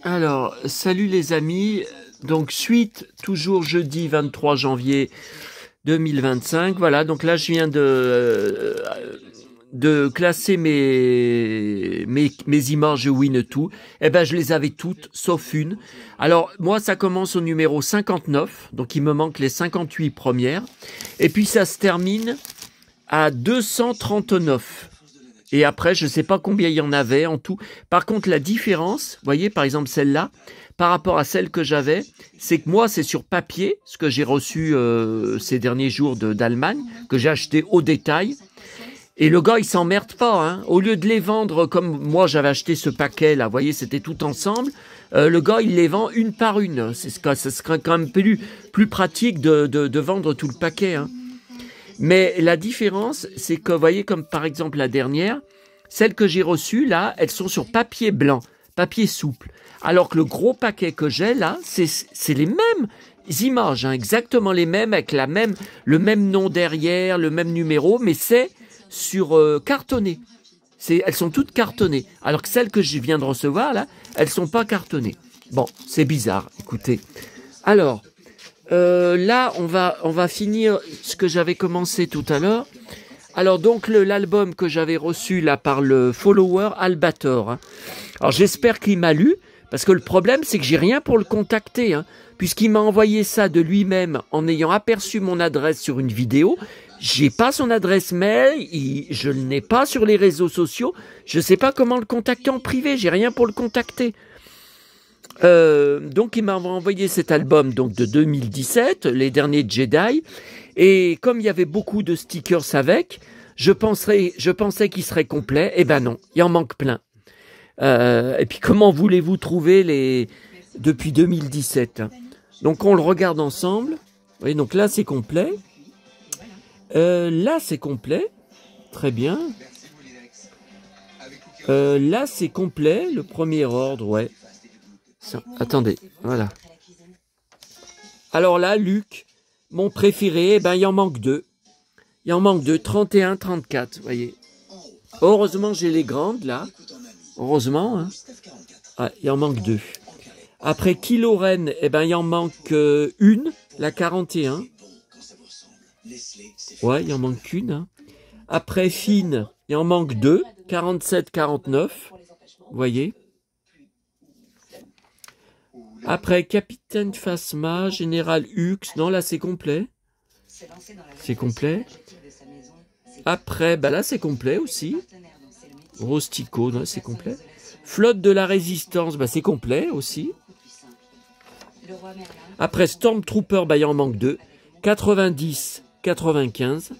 Alors, salut les amis. Donc, suite, toujours jeudi 23 janvier 2025. Voilà, donc là, je viens de classer mes images Winnetou. Eh ben, je les avais toutes, sauf une. Alors, moi, ça commence au numéro 59. Donc, il me manque les 58 premières. Et puis, ça se termine à 239. Et après, je ne sais pas combien il y en avait en tout. Par contre, la différence, vous voyez, par exemple, celle-là, par rapport à celle que j'avais, c'est que moi, c'est sur papier, ce que j'ai reçu ces derniers jours d'Allemagne, que j'ai acheté au détail. Et le gars, il s'emmerde pas. Hein. Au lieu de les vendre comme moi, j'avais acheté ce paquet-là, vous voyez, c'était tout ensemble. Le gars, il les vend une par une. Ce serait quand même plus pratique de vendre tout le paquet. Hein. Mais la différence, c'est que, vous voyez, comme par exemple la dernière, celles que j'ai reçues, là, elles sont sur papier blanc, papier souple. Alors que le gros paquet que j'ai, là, c'est les mêmes images, hein, exactement les mêmes, avec le même nom derrière, le même numéro, mais c'est sur cartonné. Elles sont toutes cartonnées. Alors que celles que je viens de recevoir, là, elles sont pas cartonnées. Bon, c'est bizarre, écoutez. Alors... là, on va finir ce que j'avais commencé tout à l'heure. Alors donc l'album que j'avais reçu là par le follower Albator. Hein. Alors j'espère qu'il m'a lu, parce que le problème c'est que j'ai rien pour le contacter, hein, puisqu'il m'a envoyé ça de lui-même en ayant aperçu mon adresse sur une vidéo. J'ai pas son adresse mail, je ne l'ai pas sur les réseaux sociaux. Je sais pas comment le contacter en privé. J'ai rien pour le contacter. Donc il m'a envoyé cet album donc de 2017, les derniers Jedi, et comme il y avait beaucoup de stickers avec, je pensais qu'il serait complet. Eh ben non, il en manque plein. Et puis comment voulez-vous trouver les depuis 2017 hein. Donc on le regarde ensemble. Vous voyez, donc là c'est complet. Là c'est complet, très bien. Là c'est complet, le premier ordre, ouais. Ça, attendez, voilà. Alors là, Luc, mon préféré, eh ben, il en manque deux. Il en manque deux, 31, 34, vous voyez. Heureusement, j'ai les grandes, là. Heureusement, hein. Ah, il en manque deux. Après, Kilo Ren, eh ben, il en manque une, la 41. Ouais, il en manque une. Hein. Après, Fine, il en manque deux, 47, 49. Vous voyez. Après, Capitaine Phasma, Général Hux, non, là, c'est complet. C'est complet. Après, bah là, c'est complet aussi. Rostico, non, c'est complet. Flotte de la Résistance, bah c'est complet aussi. Après, Stormtrooper, bah il en manque deux. 90, 95.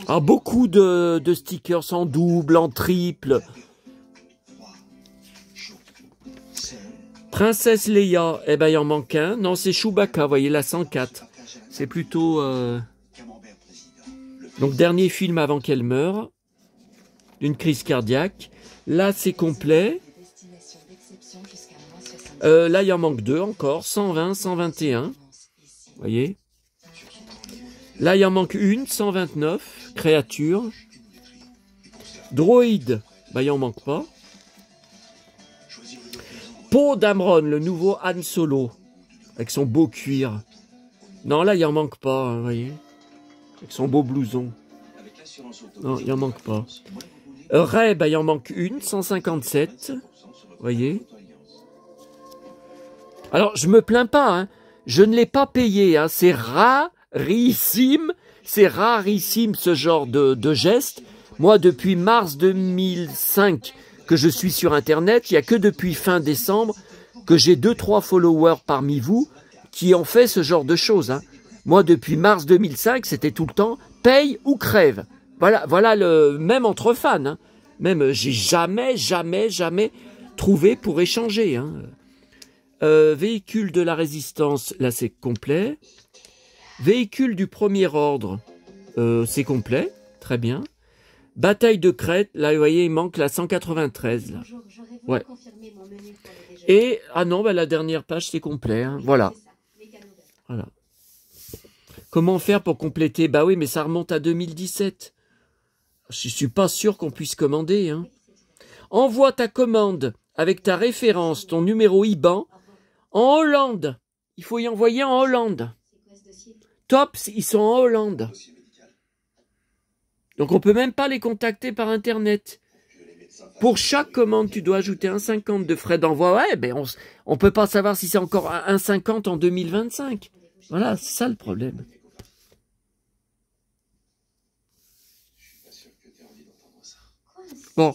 Ah, beaucoup de stickers en double, en triple. Princesse Leia, eh ben il en manque un. Non, c'est Chewbacca, vous voyez, la 104. C'est plutôt... Donc, dernier film avant qu'elle meure. D'une crise cardiaque. Là, c'est complet. Là, il en manque deux encore. 120, 121. Vous voyez. Là, il en manque une. 129. Créature. Droïde. Bah, il en manque pas. Poe Dameron, le nouveau Han Solo, avec son beau cuir. Non, là, il en manque pas, hein, vous voyez. Avec son beau blouson. Non, il en manque pas. Rey, bah, il en manque une, 157. Vous voyez. Alors, je me plains pas, hein. Je ne l'ai pas payé, hein. C'est rarissime. C'est rarissime, ce genre de geste. Moi, depuis mars 2005... que je suis sur Internet, il n'y a que depuis fin décembre que j'ai 2-3 followers parmi vous qui ont fait ce genre de choses. Hein. Moi, depuis mars 2005, c'était tout le temps « paye ou crève ». Voilà le même entre fans. Hein. Même, j'ai jamais trouvé pour échanger. Hein. Véhicule de la Résistance, là c'est complet. Véhicule du premier ordre, c'est complet, très bien. Bataille de Crète, là, vous voyez, il manque la 193. Là. Ouais. Et, ah non, bah, la dernière page, c'est complet. Hein. Voilà. Voilà. Comment faire pour compléter? Bah oui, mais ça remonte à 2017. Je suis pas sûr qu'on puisse commander. Hein. Envoie ta commande avec ta référence, ton numéro IBAN, en Hollande. Il faut y envoyer en Hollande. Top, ils sont en Hollande. Donc on peut même pas les contacter par Internet. Pour chaque commande, tu dois ajouter 1,50 de frais d'envoi. Ouais, ben on peut pas savoir si c'est encore 1,50 en 2025. Voilà, c'est ça le problème. Bon,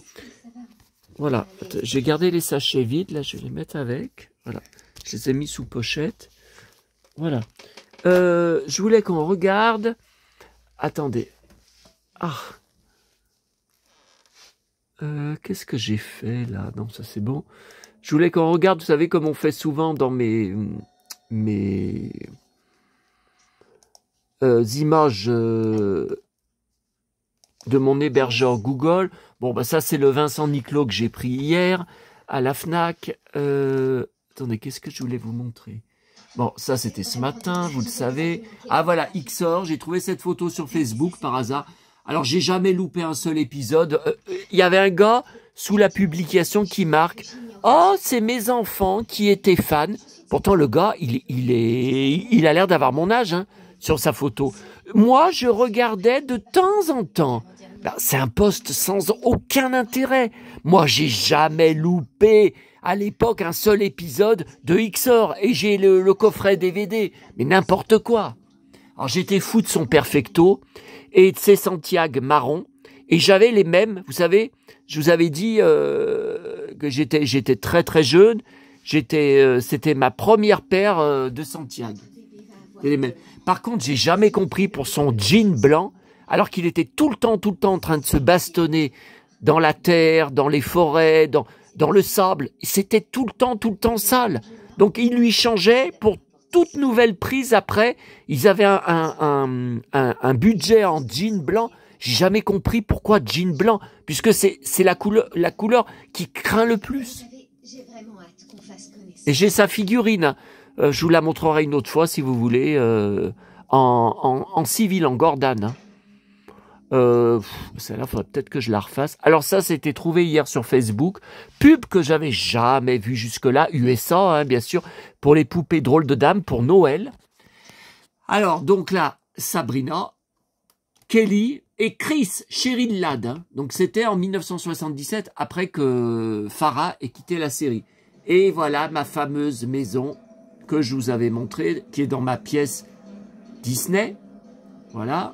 voilà. J'ai gardé les sachets vides. Là, je vais les mettre avec. Voilà. Je les ai mis sous pochette. Voilà. Je voulais qu'on regarde. Attendez. Ah. Qu'est-ce que j'ai fait là? Non, ça c'est bon. Je voulais qu'on regarde, vous savez, comme on fait souvent dans mes images de mon hébergeur Google. Bon, bah ça c'est le Vincent Niclot que j'ai pris hier à la Fnac. Attendez, qu'est-ce que je voulais vous montrer? Bon, ça c'était ce matin, vous le savez. Ah voilà, XOR, j'ai trouvé cette photo sur Facebook par hasard. Alors j'ai jamais loupé un seul épisode. Il y avait un gars sous la publication qui marque « Oh, c'est mes enfants qui étaient fans ». Pourtant le gars, il a l'air d'avoir mon âge hein, sur sa photo. Moi, je regardais de temps en temps. Ben, c'est un post sans aucun intérêt. Moi, j'ai jamais loupé à l'époque un seul épisode de XOR et j'ai le coffret DVD. Mais n'importe quoi. Alors j'étais fou de son Perfecto et de ses Santiago marron et j'avais les mêmes. Vous savez, je vous avais dit que j'étais très très jeune. C'était ma première paire de Santiago. Par contre, j'ai jamais compris pour son jean blanc, alors qu'il était tout le temps en train de se bastonner dans la terre, dans les forêts, dans le sable. C'était tout le temps sale. Donc il lui changeait pour toute nouvelle prise après. Ils avaient un budget en jean blanc. J'ai jamais compris pourquoi jean blanc, puisque c'est la couleur qui craint le plus. Et j'ai sa figurine. Je vous la montrerai une autre fois si vous voulez, en civil, en Gordane. Hein. Celle-là, il faudrait peut-être que je la refasse. Alors ça, c'était trouvé hier sur Facebook. Pub que j'avais jamais vu jusque-là. USA, hein, bien sûr, pour les poupées drôles de dames, pour Noël. Alors, donc là, Sabrina, Kelly et Chris, Cheryl Ladd. Hein. Donc c'était en 1977, après que Farrah ait quitté la série. Et voilà ma fameuse maison que je vous avais montrée, qui est dans ma pièce Disney. Voilà.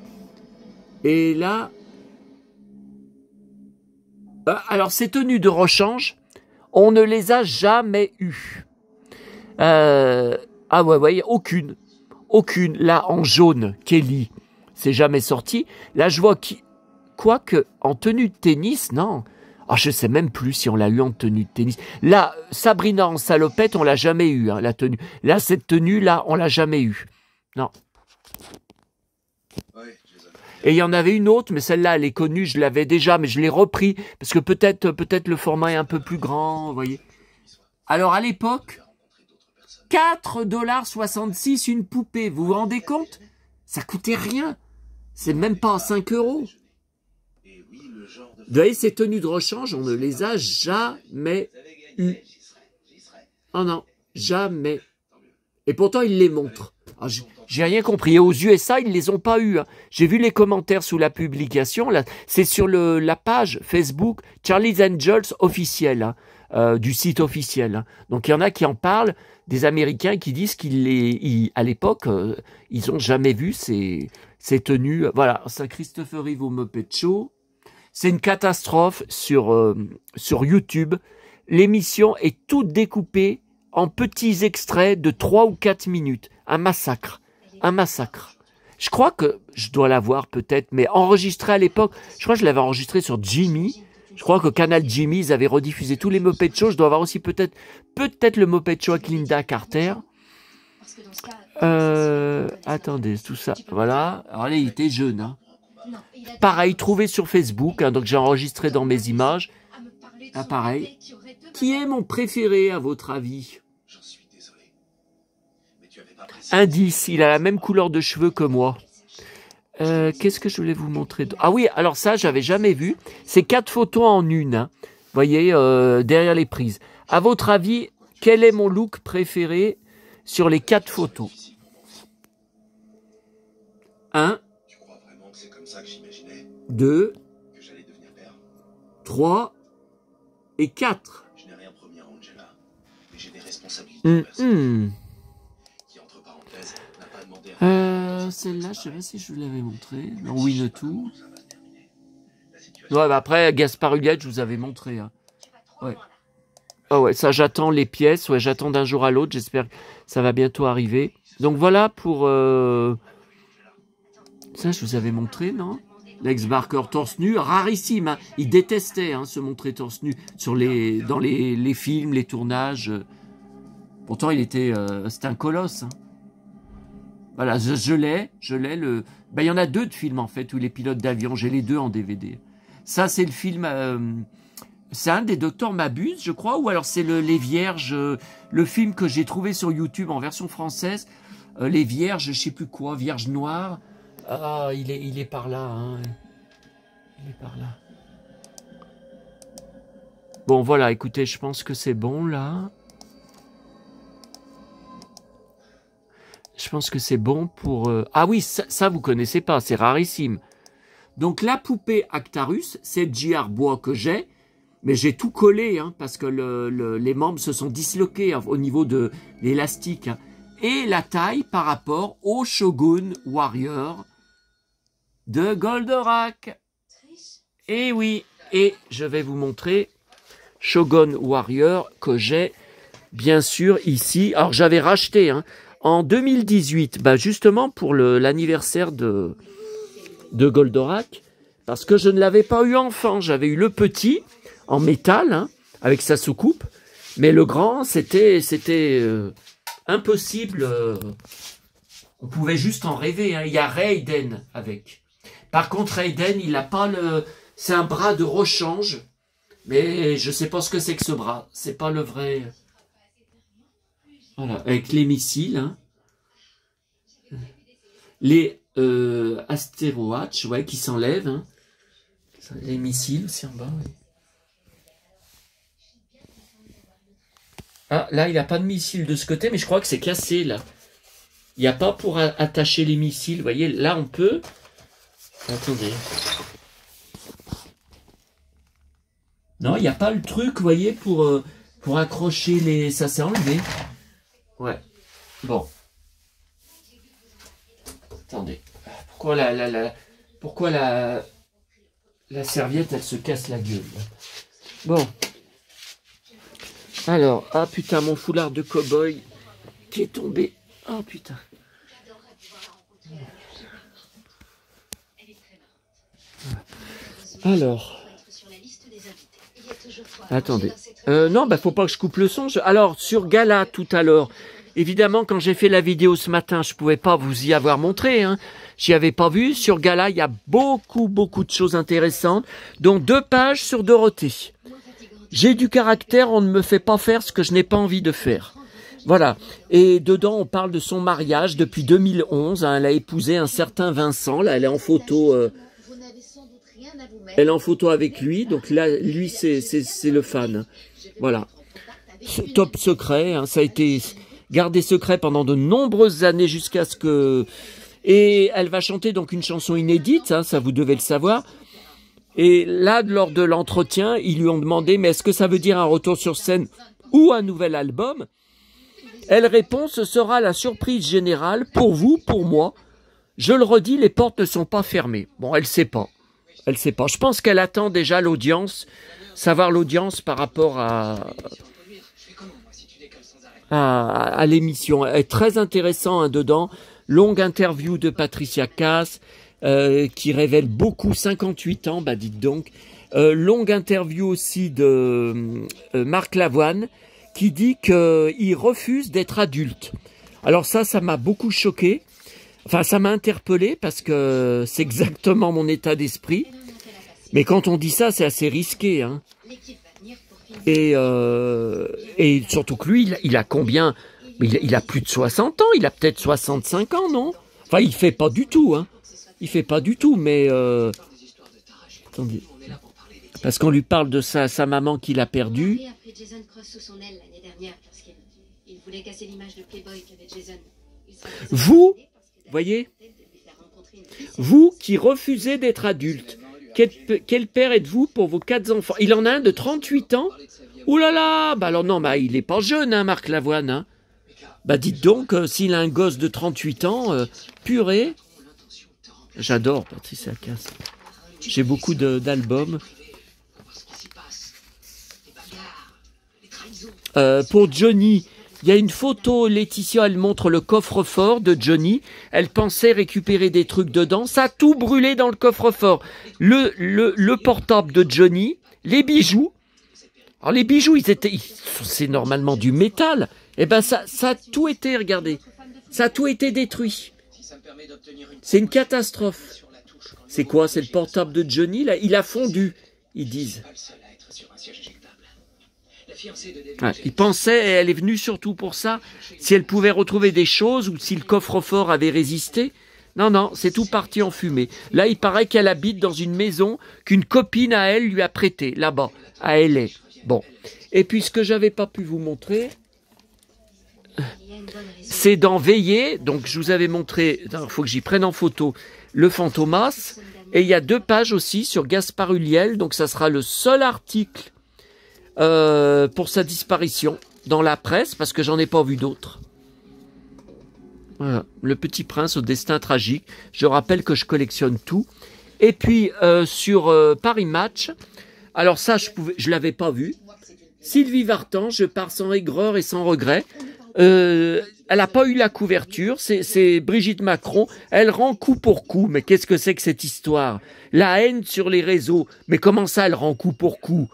Et là, alors ces tenues de rechange, on ne les a jamais eues. Ah ouais, aucune. Là, en jaune, Kelly, c'est jamais sorti. Là, je vois quoique en tenue de tennis, non. Ah, je sais même plus si on l'a eu en tenue de tennis. Là, Sabrina en salopette, on l'a jamais eu, hein, la tenue. Là, cette tenue-là, on l'a jamais eue. Non. Et il y en avait une autre, mais celle-là, elle est connue, je l'avais déjà, mais je l'ai repris, parce que peut-être le format est un peu plus grand, vous voyez. Alors, à l'époque, 4,66 $ une poupée, vous vous rendez compte? Ça coûtait rien. C'est même pas 5 €. Vous voyez, ces tenues de rechange, on ne les a jamais eues. Oh non, jamais. Et pourtant, ils les montrent. Alors, j'ai rien compris. Et aux USA, ils les ont pas eues. Hein. J'ai vu les commentaires sous la publication. Là, c'est sur la page Facebook Charlie's Angels officielle, hein, du site officiel. Hein. Donc, il y en a qui en parlent, des Américains qui disent qu'à l'époque, ils ont jamais vu ces tenues. Voilà, ça, Christopher Reeve au Muppet Show. C'est une catastrophe sur YouTube. L'émission est toute découpée en petits extraits de 3 ou 4 minutes. Un massacre. Je crois que je dois l'avoir peut-être, mais enregistré à l'époque. Je crois que je l'avais enregistré sur Jimmy. Je crois que Canal Jimmy, ils avaient rediffusé tous les Muppet Show. Je dois avoir aussi peut-être le Muppet Show avec Linda Carter. Attendez, tout ça. Voilà. Alors là, il était jeune, hein. Pareil, trouvé sur Facebook, hein, donc j'ai enregistré dans mes images. Ah, pareil. Qui est mon préféré, à votre avis? Indice, il a la même couleur de cheveux que moi. Qu'est-ce que je voulais vous montrer? Ah oui, alors ça, j'avais jamais vu. C'est 4 photos en une. Hein. Vous voyez, derrière les prises. À votre avis, quel est mon look préféré sur les 4 photos? 1, 2, 3 et 4. Je n'ai rien promis à Angela, mais j'ai des responsabilités. Qui, entre parenthèses, n'a pas demandé à... Celle-là, je sais pas si je vous l'avais montré. Non, Win tout. Ouais, bah après, Gaspard Huguette, je vous avais montré. Hein. Ouais. Ah ouais, ça, j'attends les pièces. Ouais, j'attends d'un jour à l'autre. J'espère que ça va bientôt arriver. Donc voilà pour... Ça, je vous avais montré, non? Lex Barker torse nu, rarissime. Hein. Il détestait hein, se montrer torse nu dans les films, les tournages. Pourtant, c'était un colosse. Hein. Voilà, je l'ai. Ben, il y en a 2 de films, en fait, où les pilotes d'avion, j'ai les 2 en DVD. Ça, c'est le film... c'est un des Docteurs Mabuse, je crois, ou alors c'est Les Vierges, le film que j'ai trouvé sur YouTube en version française. Les Vierges, je sais plus quoi, Vierges Noires. Ah, il est par là. Hein. Il est par là. Bon, voilà, écoutez, je pense que c'est bon, là. Je pense que c'est bon pour... Ah oui, ça vous connaissez pas, c'est rarissime. Donc, la poupée Actarus, c'est J.R. Bois que j'ai, mais j'ai tout collé, hein, parce que les membres se sont disloqués hein, au niveau de l'élastique. Hein. Et la taille par rapport au Shogun Warrior de Goldorak. Et oui, et je vais vous montrer Shogun Warrior que j'ai bien sûr ici. Alors j'avais racheté hein, en 2018, bah, justement pour l'anniversaire de Goldorak, parce que je ne l'avais pas eu enfant. J'avais eu le petit en métal hein, avec sa soucoupe, mais le grand c'était impossible. On pouvait juste en rêver. Hein. Il y a Raiden avec. Par contre, Raiden, il n'a pas le... C'est un bras de rechange. Mais je ne sais pas ce que c'est que ce bras. C'est pas le vrai... Voilà, avec les missiles. Hein. Les Astérohatch, ouais, qui s'enlèvent. Hein. Les missiles aussi en bas, oui. Ah, là, il n'a pas de missile de ce côté, mais je crois que c'est cassé, là. Il n'y a pas pour attacher les missiles. Vous voyez, là, on peut... Attendez. Non, il n'y a pas le truc, vous voyez, pour accrocher les... Ça s'est enlevé. Ouais. Bon. Attendez. Pourquoi la serviette, elle se casse la gueule. Bon. Alors, ah putain, mon foulard de cow-boy qui est tombé. Oh putain. Alors. Attendez. Non, bah faut pas que je coupe le son. Alors, sur Gala tout à l'heure, évidemment, quand j'ai fait la vidéo ce matin, je pouvais pas vous y avoir montré. Hein. J'y avais pas vu. Sur Gala, il y a beaucoup de choses intéressantes, dont 2 pages sur Dorothée. J'ai du caractère, on ne me fait pas faire ce que je n'ai pas envie de faire. Voilà. Et dedans, on parle de son mariage depuis 2011. Hein, elle a épousé un certain Vincent. Là, elle est en photo. Elle est en photo avec lui. Donc là, lui, c'est le fan. Voilà. Top secret. Hein, ça a été gardé secret pendant de nombreuses années jusqu'à ce que... Et elle va chanter donc une chanson inédite. Hein, ça, vous devez le savoir. Et là, lors de l'entretien, ils lui ont demandé, mais est-ce que ça veut dire un retour sur scène ou un nouvel album? Elle répond, ce sera la surprise générale pour vous, pour moi. Je le redis, les portes ne sont pas fermées. Bon, elle sait pas. Elle sait pas. Je pense qu'elle attend déjà l'audience, savoir l'audience par rapport à l'émission. Elle est très intéressant hein, dedans. Longue interview de Patricia Cass. Qui révèle beaucoup, 58 ans, bah dites donc. Longue interview aussi de Marc Lavoine, qui dit qu'il refuse d'être adulte. Alors ça m'a beaucoup choqué. Enfin, ça m'a interpellé parce que c'est exactement mon état d'esprit. Mais quand on dit ça, c'est assez risqué. Hein. Et surtout que lui, il a combien? Il a plus de 60 ans, il a peut-être 65 ans, non? Enfin, il fait pas du tout, hein. Il fait pas du tout, mais... Attendez. Parce qu'on lui parle de sa maman qu'il a perdue. Henry a pris Jason Cross sous son aile l'année dernière lorsqu'il voulait casser l'image de Playboy qu'avait Jason. Vous, voyez, vous qui refusez d'être adulte, quel père êtes-vous pour vos 4 enfants? Il en a un de 38 ans. Ouh là là, bah alors non, bah il est pas jeune, hein, Marc Lavoine. Hein. Bah dites donc, s'il a un gosse de 38 ans, purée. J'adore Patricia Cass. J'ai beaucoup d'albums. Pour Johnny, il y a une photo, Laetitia, elle montre le coffre-fort de Johnny. Elle pensait récupérer des trucs dedans. Ça a tout brûlé dans le coffre-fort. Le portable de Johnny, les bijoux. Alors les bijoux, c'est normalement du métal. Eh ben ça a tout été, regardez. Ça a tout été détruit. C'est une catastrophe. C'est quoi? C'est le portable de Johnny, là? Il a fondu, ils disent. Ouais, il pensait, et elle est venue surtout pour ça, si elle pouvait retrouver des choses ou si le coffre-fort avait résisté. Non, non, c'est tout parti en fumée. Là, il paraît qu'elle habite dans une maison qu'une copine à elle lui a prêtée, là-bas, à LA. Bon. Et puis, ce que j'avais pas pu vous montrer, c'est dans Veiller. Donc, je vous avais montré, il faut que j'y prenne en photo, le Fantomas. Et il y a 2 pages aussi sur Gaspard Ulliel. Donc, ça sera le seul article pour sa disparition dans la presse, parce que j'en ai pas vu d'autres. Voilà, Le Petit Prince au destin tragique. Je rappelle que je collectionne tout. Et puis sur Paris Match, alors ça je l'avais pas vu. Sylvie Vartan, je pars sans aigreur et sans regret. Elle n'a pas eu la couverture, c'est Brigitte Macron. Elle rend coup pour coup. Mais qu'est-ce que c'est que cette histoire? La haine sur les réseaux. Mais comment ça, elle rend coup pour coup?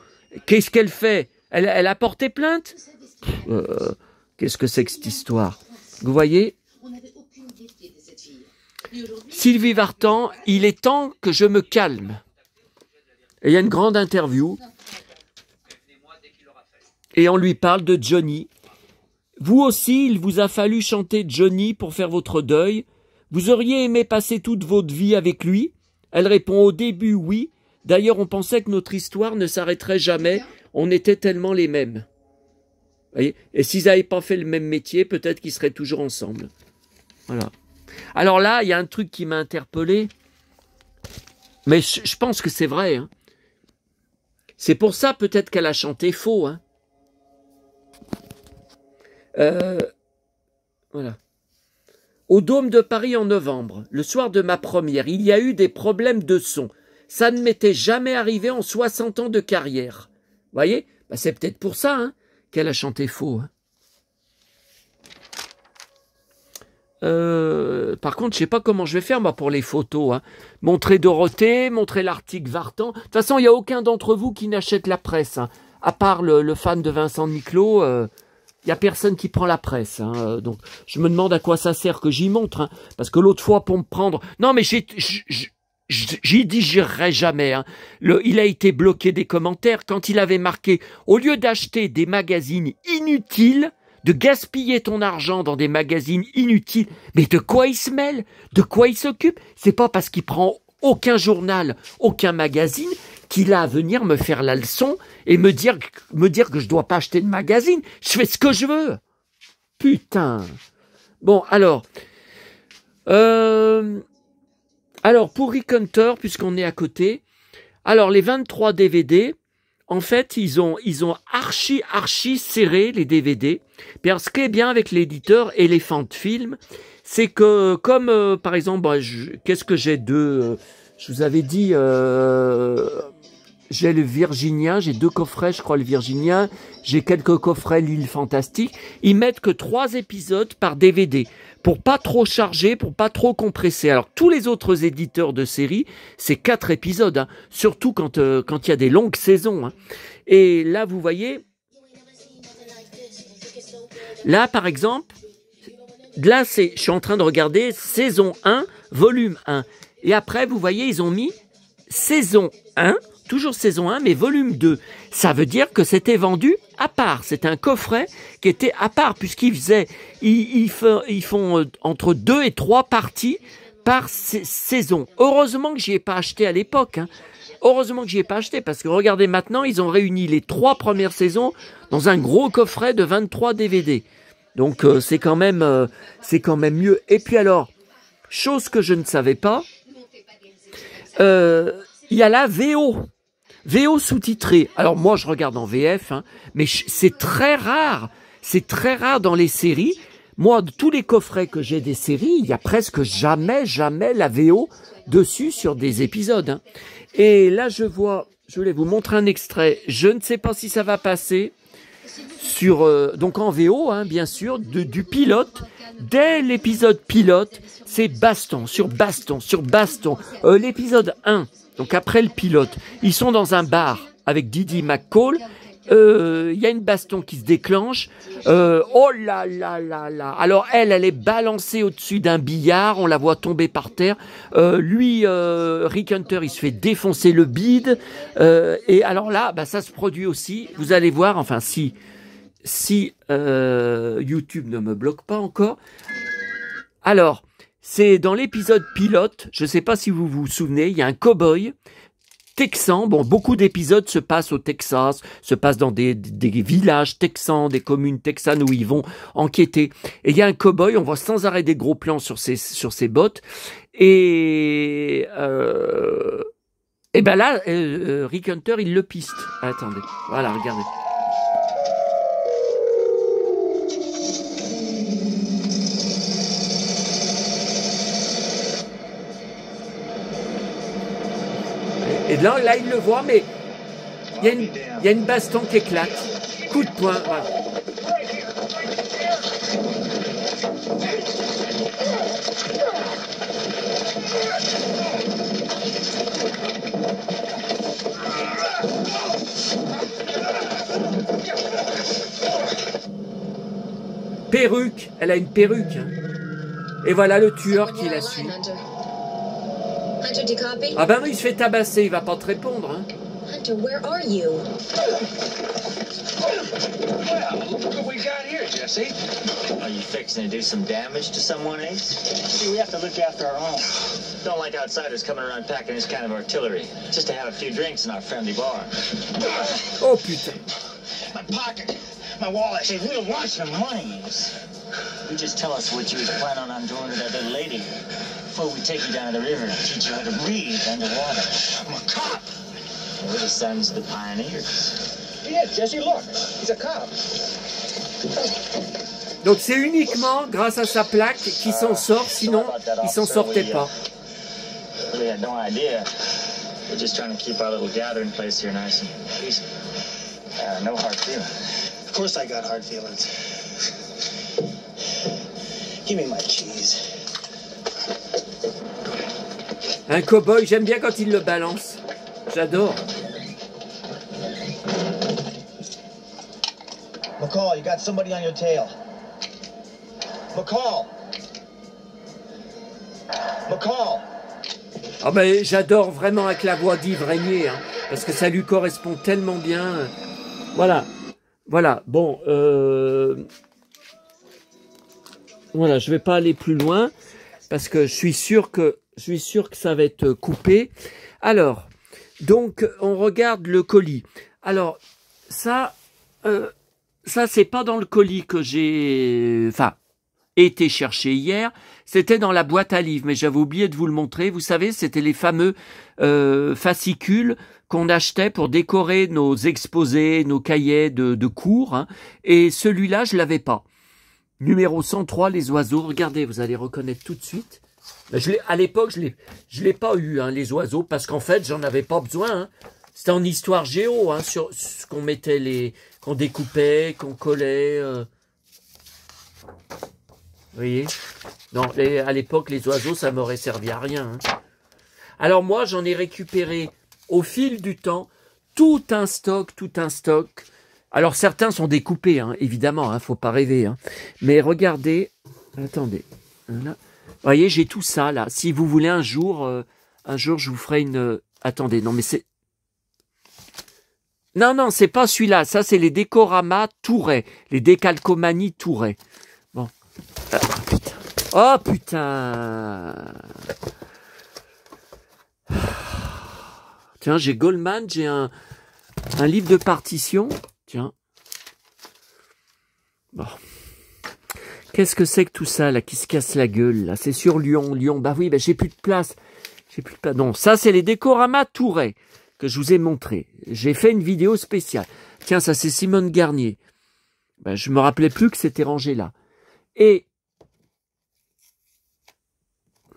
Qu'est-ce qu'elle fait? Elle a porté plainte? Qu'est-ce que c'est que cette histoire? Vous voyez? Sylvie Vartan, il est temps que je me calme. Et il y a une grande interview. Et on lui parle de Johnny. Vous aussi, il vous a fallu chanter Johnny pour faire votre deuil. Vous auriez aimé passer toute votre vie avec lui? Elle répond au début oui. D'ailleurs, on pensait que notre histoire ne s'arrêterait jamais. On était tellement les mêmes. Voyez? Et s'ils n'avaient pas fait le même métier, peut-être qu'ils seraient toujours ensemble. Voilà. Alors là, il y a un truc qui m'a interpellé. Mais je pense que c'est vrai. Hein. C'est pour ça peut-être qu'elle a chanté faux. Hein. Voilà. Au Dôme de Paris en novembre, le soir de ma première, il y a eu des problèmes de son. Ça ne m'était jamais arrivé en 60 ans de carrière. Vous voyez? Bah, c'est peut-être pour ça hein, qu'elle a chanté faux. Hein. Par contre, je sais pas comment je vais faire moi, pour les photos. Hein. Montrer Dorothée, montrer l'article Vartan. De toute façon, il n'y a aucun d'entre vous qui n'achète la presse. Hein. À part le fan de Vincent de Niclot, il n'y a personne qui prend la presse. Hein. Donc, je me demande à quoi ça sert que j'y montre. Hein. Parce que l'autre fois, pour me prendre... Non, mais j'y digérerai jamais. Hein. Il a été bloqué des commentaires quand il avait marqué « Au lieu d'acheter des magazines inutiles, de gaspiller ton argent dans des magazines inutiles, mais de quoi il se mêle? De quoi il s'occupe? C'est pas parce qu'il prend aucun journal, aucun magazine qu'il a à venir me faire la leçon et me dire que je dois pas acheter de magazine. Je fais ce que je veux. Putain. Bon, alors... Alors, pour Rick Hunter, puisqu'on est à côté, alors les 23 DVD, en fait, ils ont archi serré les DVD. Parce ce qui est bien avec l'éditeur Elephant Film, c'est que, comme par exemple, qu'est-ce que j'ai je vous avais dit, j'ai le Virginien, j'ai 2 coffrets, je crois, le Virginien, j'ai quelques coffrets, l'île fantastique. Ils mettent que 3 épisodes par DVD. Pour pas trop charger, pour pas trop compresser. Alors, tous les autres éditeurs de séries, c'est 4 épisodes, hein, surtout quand il y a des longues saisons. Hein. Et là, vous voyez, là, par exemple, là, je suis en train de regarder saison 1, volume 1. Et après, vous voyez, ils ont mis saison 1, toujours saison 1, mais volume 2. Ça veut dire que c'était vendu à part. C'est un coffret qui était à part, puisqu'ils font entre 2 et 3 parties par saison. Heureusement que j'y ai pas acheté à l'époque. Hein. Heureusement que j'y ai pas acheté, parce que regardez maintenant, ils ont réuni les 3 premières saisons dans un gros coffret de 23 DVD. Donc c'est quand même mieux. Et puis alors, chose que je ne savais pas, il y a la VO sous-titrée. Alors moi je regarde en VF, hein, mais c'est très rare dans les séries. Moi, de tous les coffrets que j'ai des séries, il y a presque jamais la VO dessus sur des épisodes. Hein. Et là, je voulais vous montrer un extrait. Je ne sais pas si ça va passer sur, donc en VO, hein, bien sûr, du pilote. Dès l'épisode pilote, c'est baston sur baston sur baston. L'épisode 1, donc après le pilote, ils sont dans un bar avec Didi McCall. Il y a une baston qui se déclenche. Oh là là là là. Alors elle est balancée au-dessus d'un billard. On la voit tomber par terre. Lui, Rick Hunter, il se fait défoncer le bide. Et alors là, bah, ça se produit aussi. Vous allez voir, enfin si YouTube ne me bloque pas encore. Alors, c'est dans l'épisode pilote. Je ne sais pas si vous vous souvenez. Il y a un cow-boy texan. Bon, beaucoup d'épisodes se passent au Texas, se passent dans des villages texans, des communes texanes où ils vont enquêter. Et il y a un cow-boy, on voit sans arrêt des gros plans sur ses bottes. Et ben là, Rick Hunter, il le piste. Attendez, voilà, regardez. Et là, il le voit, mais il y a une baston qui éclate. Coup de poing. Voilà. Perruque. Elle a une perruque. Hein. Et voilà le tueur qui la suit. Ah ben il se fait tabasser, il va pas te répondre. Hein. Hunter, where are you? Well, look what we got here, Jesse. Are you fixing to do some damage to someone, Ace? See, we have to look after our own. Don't like outsiders coming around packing this kind of artillery. Just to have a few drinks in our friendly bar. Oh putain. My pocket, my wallet. Hey, we don't want some money. You just tell us what you was planning on doing to that little lady before we take you down to the river and teach you how to breathe underwater. I'm a cop. We're the sons of the pioneers. Yeah, Jesse, look. He's a cop. Donc c'est uniquement grâce à sa plaque qu'il s'en sort, sinon il s'en sortait pas. We had no idea. We're just trying to keep our little gathering place here nice and peaceful. No hard feelings. Of course I got hard feelings. Give me my keys. Un cow-boy, j'aime bien quand il le balance. J'adore. McCall, you got somebody on your tail. McCall! McCall! Ah ben j'adore vraiment avec la voix d'Yves Régnier, hein, parce que ça lui correspond tellement bien. Voilà. Voilà. Bon. Voilà, je vais pas aller plus loin parce que je suis sûr que ça va être coupé. Alors, donc on regarde le colis. Alors ça c'est pas dans le colis que j'ai, été chercher hier. C'était dans la boîte à livres, mais j'avais oublié de vous le montrer. Vous savez, c'était les fameux fascicules qu'on achetait pour décorer nos exposés, nos cahiers de cours. Hein. Et celui-là, je l'avais pas. Numéro 103, les oiseaux. Regardez, vous allez reconnaître tout de suite. À l'époque, je l'ai pas eu, hein, les oiseaux, parce qu'en fait, j'en avais pas besoin. Hein. C'était en histoire géo, hein, sur ce qu'on mettait qu'on découpait, qu'on collait. Vous voyez? Non, à l'époque, les oiseaux, ça m'aurait servi à rien. Hein. Alors moi, j'en ai récupéré au fil du temps tout un stock. Alors certains sont découpés, hein, évidemment, hein, faut pas rêver. Hein. Mais regardez, attendez, voilà. Vous voyez, j'ai tout ça là. Si vous voulez un jour, je vous ferai une. Attendez, non mais c'est. Non, c'est pas celui-là. Ça, c'est les Décoramas Touret, les Décalcomanies Touret. Bon, putain. Oh putain. Tiens, j'ai Goldman, j'ai un livre de partition. Tiens. Bon. Qu'est-ce que c'est que tout ça, là, qui se casse la gueule, là? C'est sur Lyon. Bah oui, bah j'ai plus de place. J'ai plus de place. Non, ça, c'est les Décoramas Touret que je vous ai montré. J'ai fait une vidéo spéciale. Tiens, ça, c'est Simone Garnier. Ben, je me rappelais plus que c'était rangé là. Et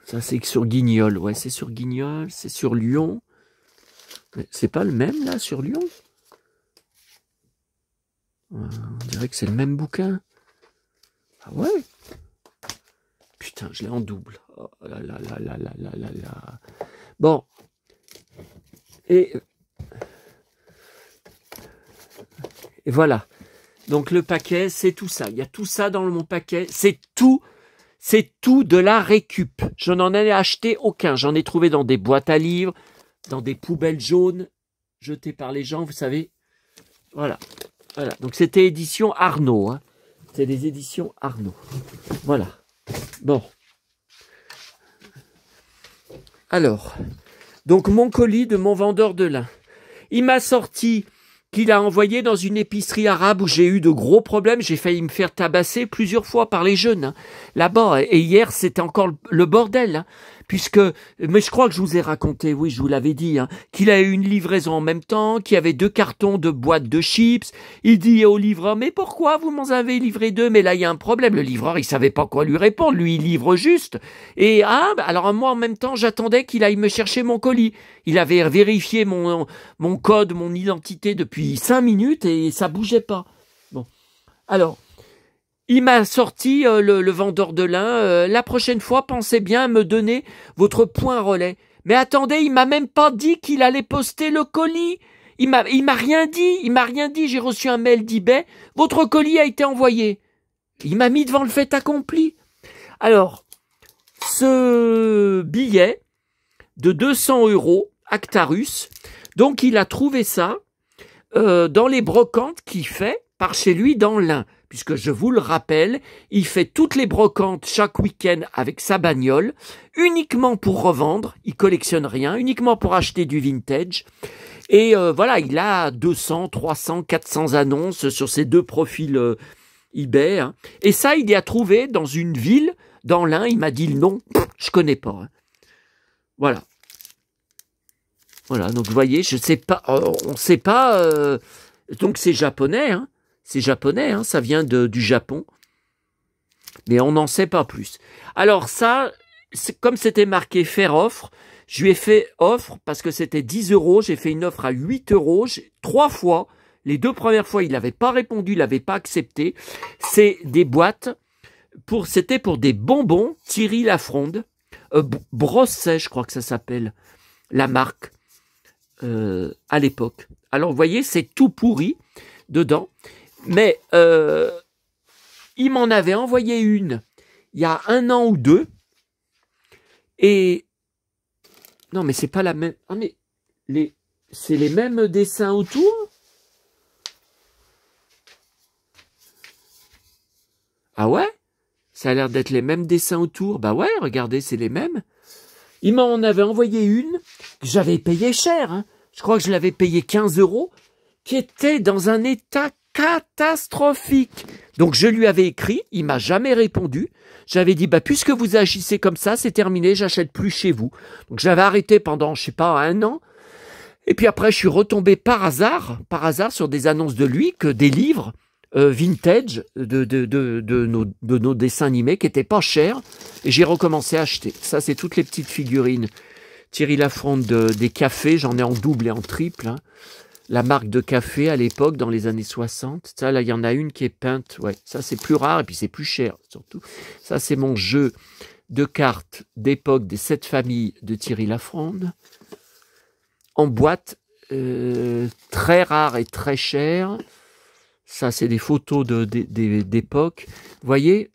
ça, c'est sur Guignol. Ouais, c'est sur Guignol, c'est sur Lyon. Mais c'est pas le même, là, sur Lyon? On dirait que c'est le même bouquin. Ah ouais? Putain, je l'ai en double. Oh là là là là là là là là. Bon. Et voilà. Donc le paquet, c'est tout ça. Il y a tout ça dans mon paquet. C'est tout de la récup. Je n'en ai acheté aucun. J'en ai trouvé dans des boîtes à livres, dans des poubelles jaunes, jetées par les gens, vous savez. Voilà. Voilà. Donc c'était édition Arnaud. Hein. C'est des éditions Arnaud. Voilà. Bon. Alors, donc mon colis de mon vendeur de lin. Il m'a sorti qu'il a envoyé dans une épicerie arabe où j'ai eu de gros problèmes. J'ai failli me faire tabasser plusieurs fois par les jeunes hein, là-bas. Et hier, c'était encore le bordel. Hein, puisque, mais je crois que je vous ai raconté, oui, je vous l'avais dit, hein, qu'il a eu une livraison en même temps, qu'il y avait 2 cartons de boîtes de chips. Il dit au livreur, mais pourquoi vous m'en avez livré 2? Mais là, il y a un problème. Le livreur, il savait pas quoi lui répondre. Lui, il livre juste. Et alors moi, en même temps, j'attendais qu'il aille me chercher mon colis. Il avait vérifié mon code, mon identité depuis 5 minutes et ça bougeait pas. Bon. Alors, il m'a sorti le vendeur de lin. La prochaine fois, pensez bien à me donner votre point relais. Mais attendez, il m'a même pas dit qu'il allait poster le colis. Il m'a rien dit. Il m'a rien dit. J'ai reçu un mail d'eBay. Votre colis a été envoyé. Il m'a mis devant le fait accompli. Alors, ce billet de 200 € Actarus, donc il a trouvé ça dans les brocantes qu'il fait par chez lui dans l'Ain. Puisque je vous le rappelle, il fait toutes les brocantes chaque week-end avec sa bagnole, uniquement pour revendre, il collectionne rien, uniquement pour acheter du vintage. Et voilà, il a 200, 300, 400 annonces sur ses 2 profils eBay. Hein. Et ça, il y a trouvé dans une ville, dans l'Ain, il m'a dit le nom, je connais pas. Hein. Voilà. Voilà, donc vous voyez, je sais pas, on sait pas, donc c'est japonais, hein. C'est japonais, hein, ça vient du Japon. Mais on n'en sait pas plus. Alors ça, comme c'était marqué faire offre, je lui ai fait offre parce que c'était 10 €. J'ai fait une offre à 8 €. 3 fois, les 2 premières fois, il n'avait pas répondu, il n'avait pas accepté. C'est des boîtes, c'était pour des bonbons Thierry Lafronde. Brosset, je crois que ça s'appelle, la marque, à l'époque. Alors vous voyez, c'est tout pourri dedans. Mais il m'en avait envoyé une il y a 1 an ou 2. Et non, mais c'est pas la même. Ah, mais c'est les mêmes dessins autour. Ah ouais? Ça a l'air d'être les mêmes dessins autour. Bah ouais, regardez, c'est les mêmes. Il m'en avait envoyé une que j'avais payé cher. Hein. Je crois que je l'avais payé 15 €, qui était dans un état catastrophique. Donc je lui avais écrit, il m'a jamais répondu. J'avais dit, bah puisque vous agissez comme ça, c'est terminé, j'achète plus chez vous. Donc j'avais arrêté pendant, je sais pas, 1 an. Et puis après, je suis retombé par hasard sur des annonces de lui, que des livres vintage de nos dessins animés qui étaient pas chers. Et j'ai recommencé à acheter. Ça, c'est toutes les petites figurines. Thierry Lafronde des cafés, j'en ai en double et en triple. Hein. La marque de café à l'époque, dans les années 60. Ça, là, il y en a une qui est peinte. Ouais, ça, c'est plus rare et puis c'est plus cher, surtout. Ça, c'est mon jeu de cartes d'époque des 7 familles de Thierry Lafronde. En boîte, très rare et très cher. Ça, c'est des photos d'époque. Voyez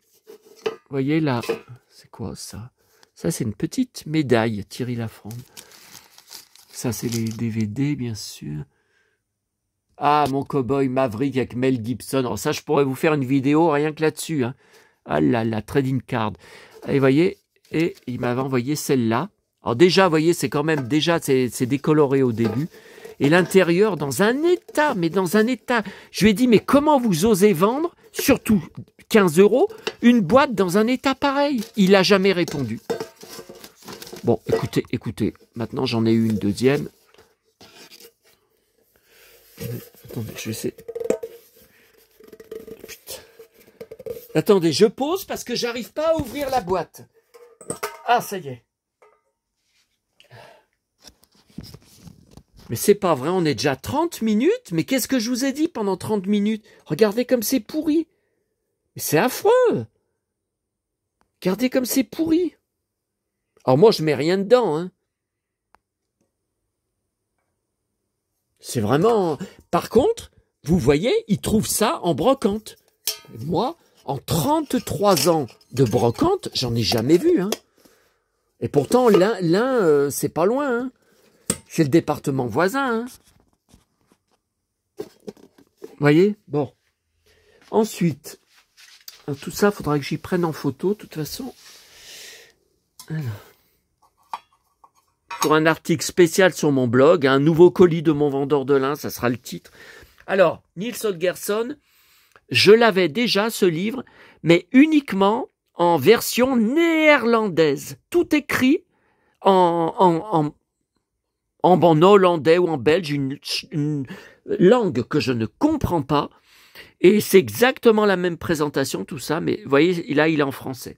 là, c'est quoi ça? Ça, c'est une petite médaille, Thierry Lafronde. Ça, c'est les DVD, bien sûr. Ah, mon cow-boy Maverick avec Mel Gibson. Alors ça, je pourrais vous faire une vidéo rien que là-dessus. Hein. Ah là là, trading card. Et vous voyez, et il m'avait envoyé celle-là. Alors déjà, vous voyez, c'est quand même, déjà, c'est décoloré au début. Et l'intérieur, dans un état, mais dans un état. Je lui ai dit, mais comment vous osez vendre, surtout 15 €, une boîte dans un état pareil? Il n'a jamais répondu. Bon, écoutez, maintenant j'en ai eu une deuxième. Attendez, je vais essayer. Putain. Attendez, je pose parce que j'arrive pas à ouvrir la boîte. Ah, ça y est. Mais c'est pas vrai, on est déjà 30 minutes. Mais qu'est-ce que je vous ai dit pendant 30 minutes? Regardez comme c'est pourri. Mais c'est affreux. Regardez comme c'est pourri. Alors moi, je mets rien dedans, hein. C'est vraiment... Par contre, vous voyez, ils trouvent ça en brocante. Moi, en 33 ans de brocante, j'en ai jamais vu, hein. Et pourtant, l'un, c'est pas loin, hein. C'est le département voisin, hein. Vous voyez? Bon. Ensuite, tout ça, il faudra que j'y prenne en photo, de toute façon. Alors. Pour un article spécial sur mon blog, un nouveau colis de mon vendeur de lin, ça sera le titre. Alors, Nils Holgersson, je l'avais déjà, ce livre, mais uniquement en version néerlandaise. Tout écrit en hollandais ou en belge, une langue que je ne comprends pas. Et c'est exactement la même présentation, tout ça, mais vous voyez, là, il est en français.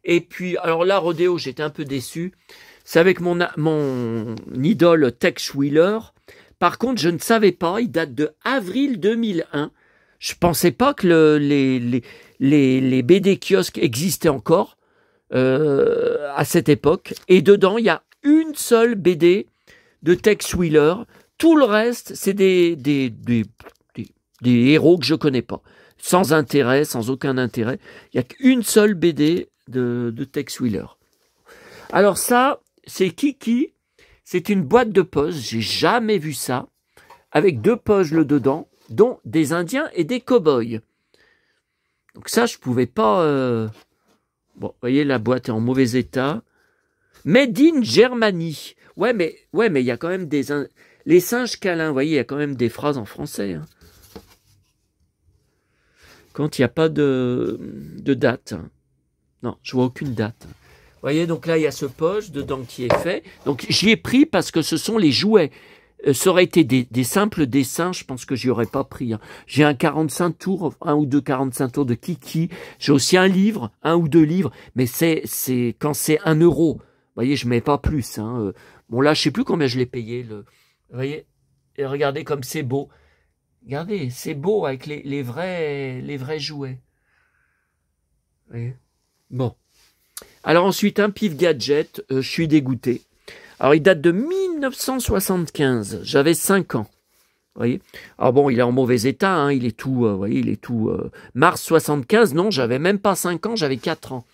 Et puis, alors là, Rodéo, j'étais un peu déçu. C'est avec mon idole Tex Wheeler. Par contre, je ne savais pas, il date de avril 2001. Je pensais pas que les BD kiosques existaient encore à cette époque. Et dedans, il y a une seule BD de Tex Wheeler. Tout le reste, c'est des héros que je connais pas. Sans intérêt, sans aucun intérêt. Il n'y a qu'une seule BD de Tex Wheeler. Alors ça, c'est Kiki. C'est une boîte de puzzles. J'ai jamais vu ça. Avec 2 puzzles dedans, dont des Indiens et des cow-boys. Donc ça, je pouvais pas... Bon, vous voyez, la boîte est en mauvais état. Made in Germany. Ouais, mais il y a quand même des... Les singes câlins, vous voyez, il y a quand même des phrases en français. Hein. Quand il n'y a pas de date. Hein. Non, je vois aucune date. Vous voyez, donc là, il y a ce poche dedans qui est fait. Donc, j'y ai pris parce que ce sont les jouets. Ça aurait été des simples dessins, je pense que j'y aurais pas pris. Hein. J'ai un 45 tours, 1 ou 2 45 tours de Kiki. J'ai aussi un livre, 1 ou 2 livres. Mais c'est quand c'est 1 €. Vous voyez, je mets pas plus. Hein. Bon, là, je sais plus combien je l'ai payé. Vous voyez, et regardez comme c'est beau. Regardez, c'est beau avec les vrais jouets. Vous voyez. Bon. Alors ensuite, un pif gadget, je suis dégoûté. Alors, il date de 1975. J'avais 5 ans. Vous voyez. Alors bon, il est en mauvais état. Hein, il est tout, vous voyez, il est tout... mars 75, non, j'avais même pas 5 ans, j'avais 4 ans.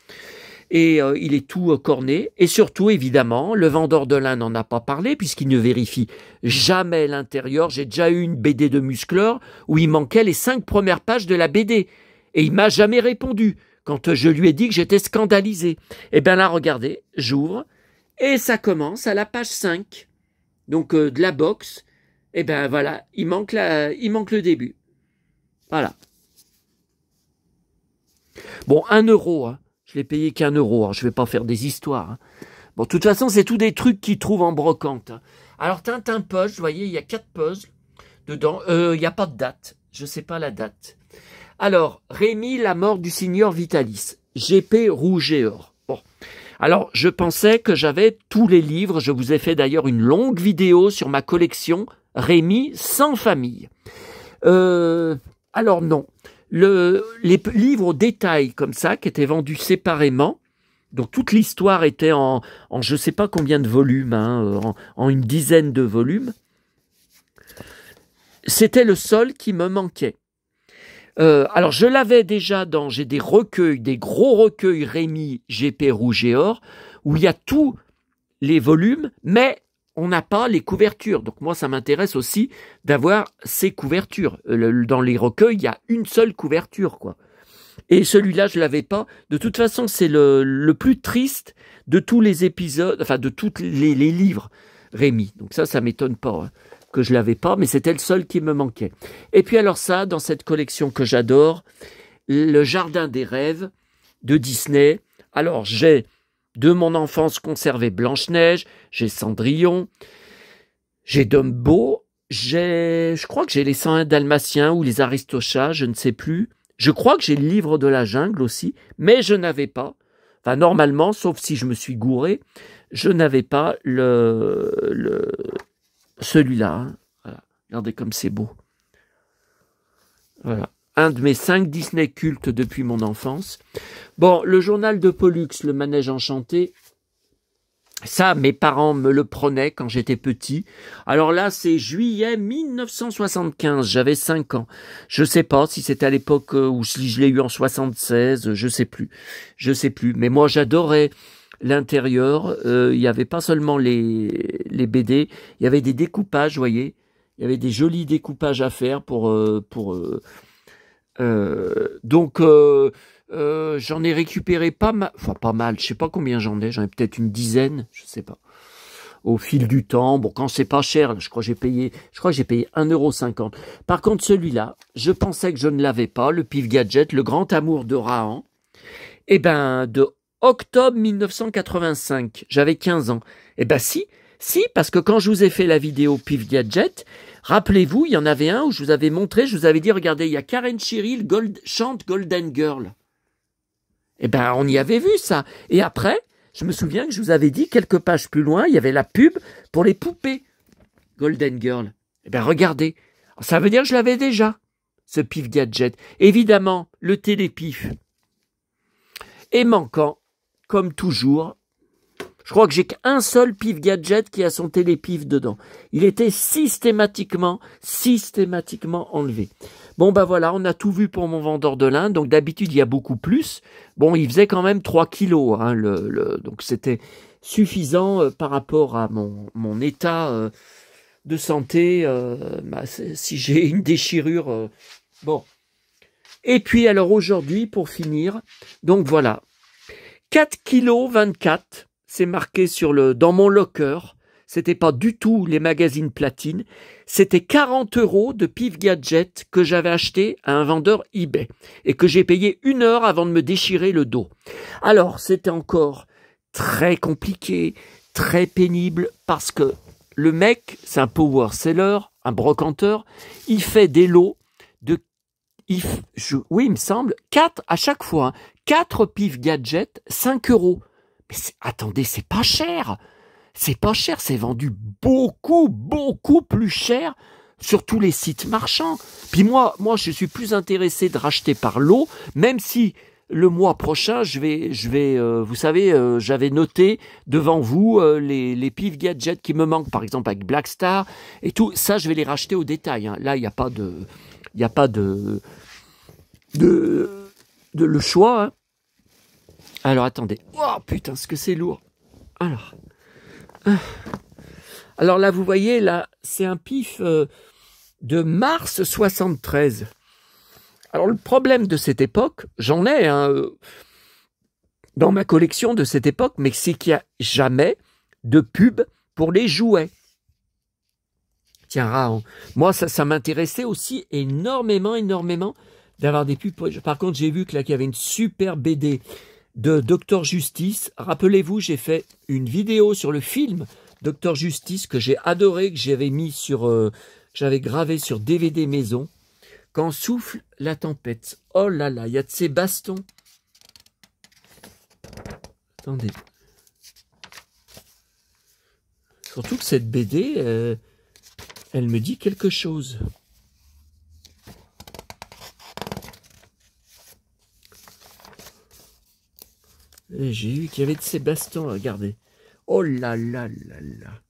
Et il est tout corné. Et surtout, évidemment, le vendeur de lin n'en a pas parlé puisqu'il ne vérifie jamais l'intérieur. J'ai déjà eu une BD de Musclor où il manquait les 5 premières pages de la BD. Et il m'a jamais répondu quand je lui ai dit que j'étais scandalisé. Eh bien là, regardez, j'ouvre. Et ça commence à la page 5. Donc de la box. Eh bien voilà, il manque le début. Voilà. Bon, 1 €. Hein. Je l'ai payé qu'1 €. Hein. Je ne vais pas faire des histoires. Hein. Bon, de toute façon, c'est tous des trucs qu'ils trouvent en brocante. Hein. Alors, Tintin Poche, vous voyez, il y a 4 puzzles dedans. Il n'y a pas de date. Je ne sais pas la date. Alors, Rémi, la mort du Signor Vitalis. GP Rouge et Or. Bon. Alors, je pensais que j'avais tous les livres. Je vous ai fait d'ailleurs une longue vidéo sur ma collection Rémi sans famille. Alors non. Les livres au détail comme ça, qui étaient vendus séparément, donc toute l'histoire était en je ne sais pas combien de volumes, hein, en une dizaine de volumes, c'était le seul qui me manquait. Alors je l'avais déjà j'ai des recueils, des gros recueils Rémi GP Rouge et Or, où il y a tous les volumes, mais on n'a pas les couvertures. Donc moi, ça m'intéresse aussi d'avoir ces couvertures. Dans les recueils, il y a une seule couverture, quoi. Et celui-là, je l'avais pas. De toute façon, c'est le plus triste de tous les épisodes, enfin de tous les livres Rémi. Donc ça m'étonne pas hein, que je l'avais pas, mais c'était le seul qui me manquait. Et puis alors ça, dans cette collection que j'adore, le Jardin des rêves de Disney. Alors j'ai de mon enfance conservé Blanche-Neige, j'ai Cendrillon, j'ai Dumbo, je crois que j'ai les 101 Dalmatiens ou les Aristochats, je ne sais plus. Je crois que j'ai le livre de la jungle aussi, mais je n'avais pas, enfin normalement, sauf si je me suis gouré, je n'avais pas celui-là. Hein. Voilà. Regardez comme c'est beau. Voilà. Un de mes 5 Disney cultes depuis mon enfance. Bon, le journal de Pollux, le manège enchanté, ça, mes parents me le prenaient quand j'étais petit. Alors là, c'est juillet 1975, j'avais 5 ans. Je sais pas si c'était à l'époque ou si je l'ai eu en 76, je sais plus. Mais moi, j'adorais l'intérieur. Il y avait pas seulement les BD, il y avait des découpages, vous voyez. Il y avait des jolis découpages à faire j'en ai récupéré pas mal, enfin pas mal, je sais pas combien j'en ai peut-être une dizaine, je sais pas. Au fil du temps, bon quand c'est pas cher, je crois que j'ai payé 1,50 €. Par contre celui-là, je pensais que je ne l'avais pas, le Pif Gadget, le grand amour de Rahan. Eh ben de octobre 1985, j'avais 15 ans. Eh ben si, parce que quand je vous ai fait la vidéo Pif Gadget, rappelez-vous, il y en avait un où je vous avais montré, je vous avais dit, regardez, il y a Karen Cheryl chante Golden Girl. Eh ben, on y avait vu ça. Et après, je me souviens que je vous avais dit, quelques pages plus loin, il y avait la pub pour les poupées Golden Girl. Eh ben, regardez. Ça veut dire que je l'avais déjà, ce Pif Gadget. Évidemment, le télépif est manquant, comme toujours. Je crois que j'ai qu'un seul Pif Gadget qui a son télépif dedans. Il était systématiquement enlevé. Bon, ben voilà, on a tout vu pour mon vendeur de lin. Donc d'habitude, il y a beaucoup plus. Bon, il faisait quand même 3 kilos. Hein, donc c'était suffisant par rapport à mon état de santé. Si j'ai une déchirure... bon. Et puis alors aujourd'hui, pour finir, donc voilà, 4 kilos 24. C'est marqué dans mon locker. C'était pas du tout les magazines platine. C'était 40 € de Pif Gadget que j'avais acheté à un vendeur eBay et que j'ai payé 1 heure avant de me déchirer le dos. Alors, c'était encore très compliqué, très pénible parce que le mec, c'est un power seller, un brocanteur. Il fait des lots de, oui, il me semble, 4 à chaque fois. 4 Pif Gadget, 5 €. Mais attendez, c'est pas cher. C'est pas cher, c'est vendu beaucoup plus cher sur tous les sites marchands. Puis moi, je suis plus intéressé de racheter par lot, même si le mois prochain, je vais, vous savez, j'avais noté devant vous les Pif Gadgets qui me manquent, par exemple avec Black Star et tout. Ça, je vais les racheter au détail. Hein. Là, il n'y a pas de le choix. Hein. Alors, attendez. Oh, putain, ce que c'est lourd. Alors là, vous voyez, là, c'est un pif de mars 73. Alors, le problème de cette époque, j'en ai dans ma collection de cette époque, mais c'est qu'il n'y a jamais de pub pour les jouets. Tiens, Rahan, moi, ça m'intéressait aussi énormément d'avoir des pubs. Par contre, j'ai vu qu'il y avait une super BD de Dr Justice. Rappelez-vous, j'ai fait une vidéo sur le film Dr Justice que j'ai adoré, que j'avais mis j'avais gravé sur DVD maison. Quand souffle la tempête. Oh là là, il y a de ces bastons. Attendez. Surtout que cette BD, elle me dit quelque chose. J'ai vu qu'il y avait de ces bastons, regardez. Oh là là là là.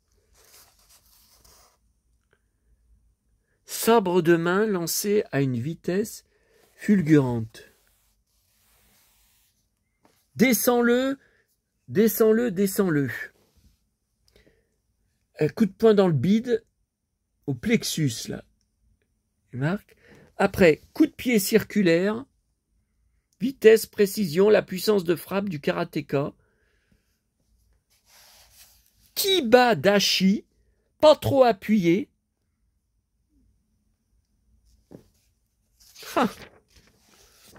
Sabre de main lancé à une vitesse fulgurante. Descends-le, descends-le, descends-le. Un coup de poing dans le bide, au plexus, là. Marc. Après, coup de pied circulaire, vitesse, précision, la puissance de frappe du karatéka. Kiba dashi, pas trop appuyé. Ah.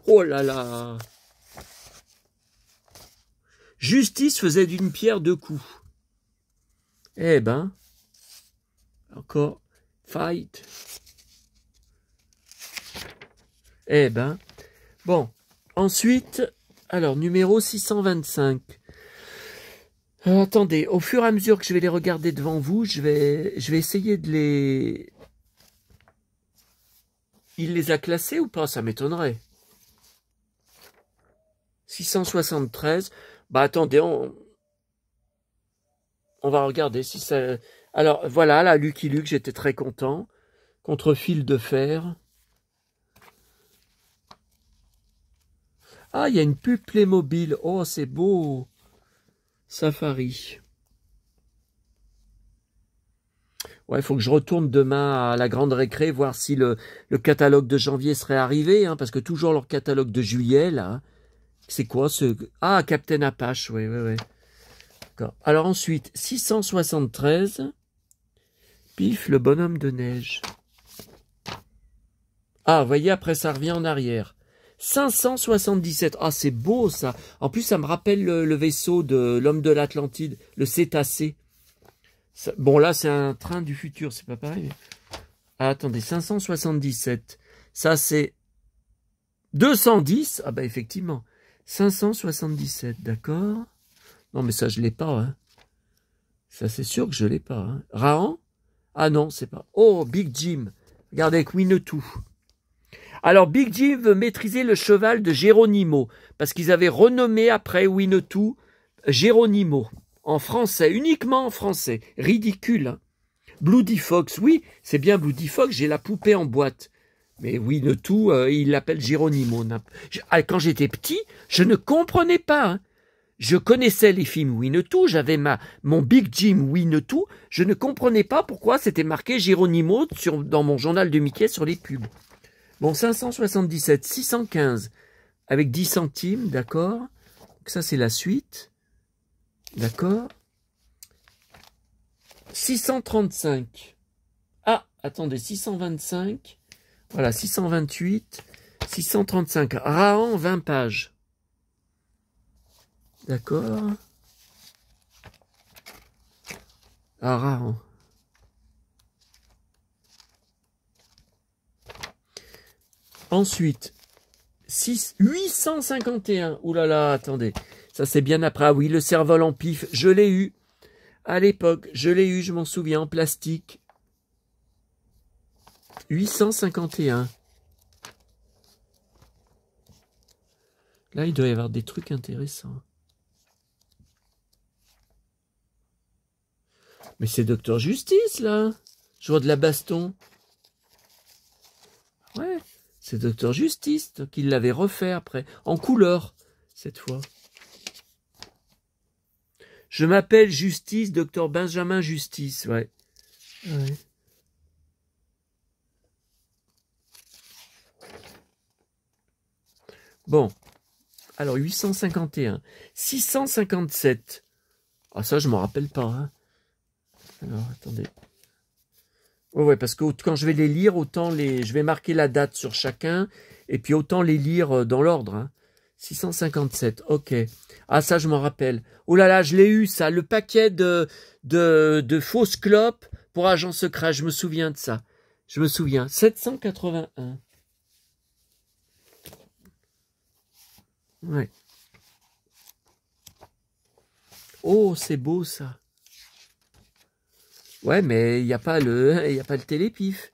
Oh là là. Justice faisait d'une pierre deux coups. Eh ben, encore, fight. Eh ben, bon, ensuite, alors, numéro 625. Attendez, au fur et à mesure que je vais les regarder devant vous, je vais essayer de les... Il les a classés ou pas? Ça m'étonnerait. 673. Bah attendez, on va regarder si ça... Alors voilà, la Lucky Luke, j'étais très content. Contre fil de fer. Ah, il y a une pub Playmobil. Oh, c'est beau. Safari. Ouais, il faut que je retourne demain à la grande récré, voir si le catalogue de janvier serait arrivé, hein, parce que toujours leur catalogue de juillet, là. C'est quoi ce... Ah, Captain Apache, oui. D'accord. Alors ensuite, 673. Pif, le bonhomme de neige. Ah, vous voyez, après ça revient en arrière. 577. Ah, c'est beau ça. En plus, ça me rappelle le vaisseau de l'homme de l'Atlantide, le cétacé. Ça, bon, là, c'est un train du futur, c'est pas pareil. Mais... Ah, attendez, 577. Ça, c'est 210. Ah, bah, effectivement. 577, d'accord. Non, mais ça, je l'ai pas. Hein. Ça, c'est sûr que je l'ai pas. Hein. Rahan? Ah non, c'est pas. Oh, Big Jim. Regardez avec Winnetou. Alors, Big Jim veut maîtriser le cheval de Geronimo, parce qu'ils avaient renommé après Winnetou Geronimo. En français, uniquement en français. Ridicule. Hein. Bloody Fox, oui, c'est bien Bloody Fox, j'ai la poupée en boîte. Mais Winnetou, il l'appelle Geronimo. Quand j'étais petit, je ne comprenais pas. Hein. Je connaissais les films Winnetou, j'avais mon Big Jim Winnetou, je ne comprenais pas pourquoi c'était marqué Geronimo dans mon journal de Mickey sur les pubs. Bon, 577, 615, avec 10 centimes, d'accord. Ça, c'est la suite. D'accord. 635. Ah, attendez, 625. Voilà, 628. 635. Rahan, 20 pages. D'accord. Ah, Rahan. Ensuite, 851. Ouh là là, attendez. Ça, c'est bien après. Ah oui, le cerf-vol en pif. Je l'ai eu. À l'époque, je l'ai eu, je m'en souviens, en plastique. 851. Là, il doit y avoir des trucs intéressants. Mais c'est Docteur Justice, là. Je vois de la baston. Ouais. C'est Docteur Justice qui l'avait refait après, en couleur, cette fois. Je m'appelle Justice, Docteur Benjamin Justice, ouais. Bon, alors 851, 657. Ah ça, je m'en rappelle pas. Hein. Alors, attendez. Ouais, parce que quand je vais les lire, autant je vais marquer la date sur chacun, et puis autant les lire dans l'ordre. Hein. 657, ok. Ah, ça, je m'en rappelle. Oh là là, je l'ai eu, ça. Le paquet de fausses clopes pour agent secret. Je me souviens de ça. Je me souviens. 781. Ouais. Oh, c'est beau, ça. Ouais, mais il n'y a pas le télépif.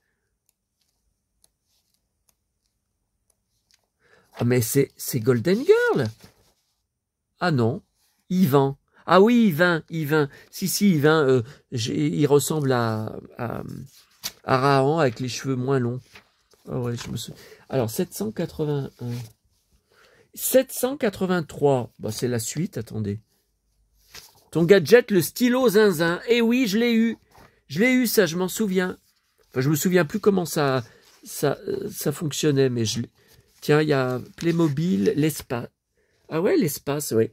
Ah, mais c'est Golden Girl. Ah non, Yvan. Ah oui, Yvain. Si, Yvain, il ressemble à Rahan avec les cheveux moins longs. Ah ouais, je me souviens. Alors, 781. 783. Bah, c'est la suite, attendez. Ton gadget, le stylo zinzin. Eh oui, je l'ai eu. Je l'ai eu, ça, je m'en souviens. Enfin, je me souviens plus comment ça fonctionnait, mais Tiens, il y a Playmobil, l'espace. Ah ouais, l'espace, ouais.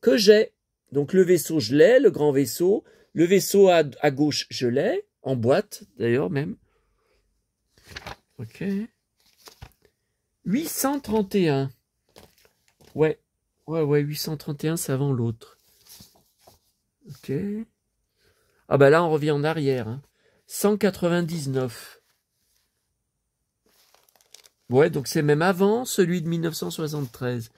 Que j'ai. Donc le vaisseau, je l'ai, le grand vaisseau. Le vaisseau à gauche, je l'ai. En boîte, d'ailleurs, même. Ok. 831. Ouais. Ouais, 831, c'est avant l'autre. Ok. Ah bah là, on revient en arrière. Hein. 199. Ouais, donc c'est même avant celui de 1973.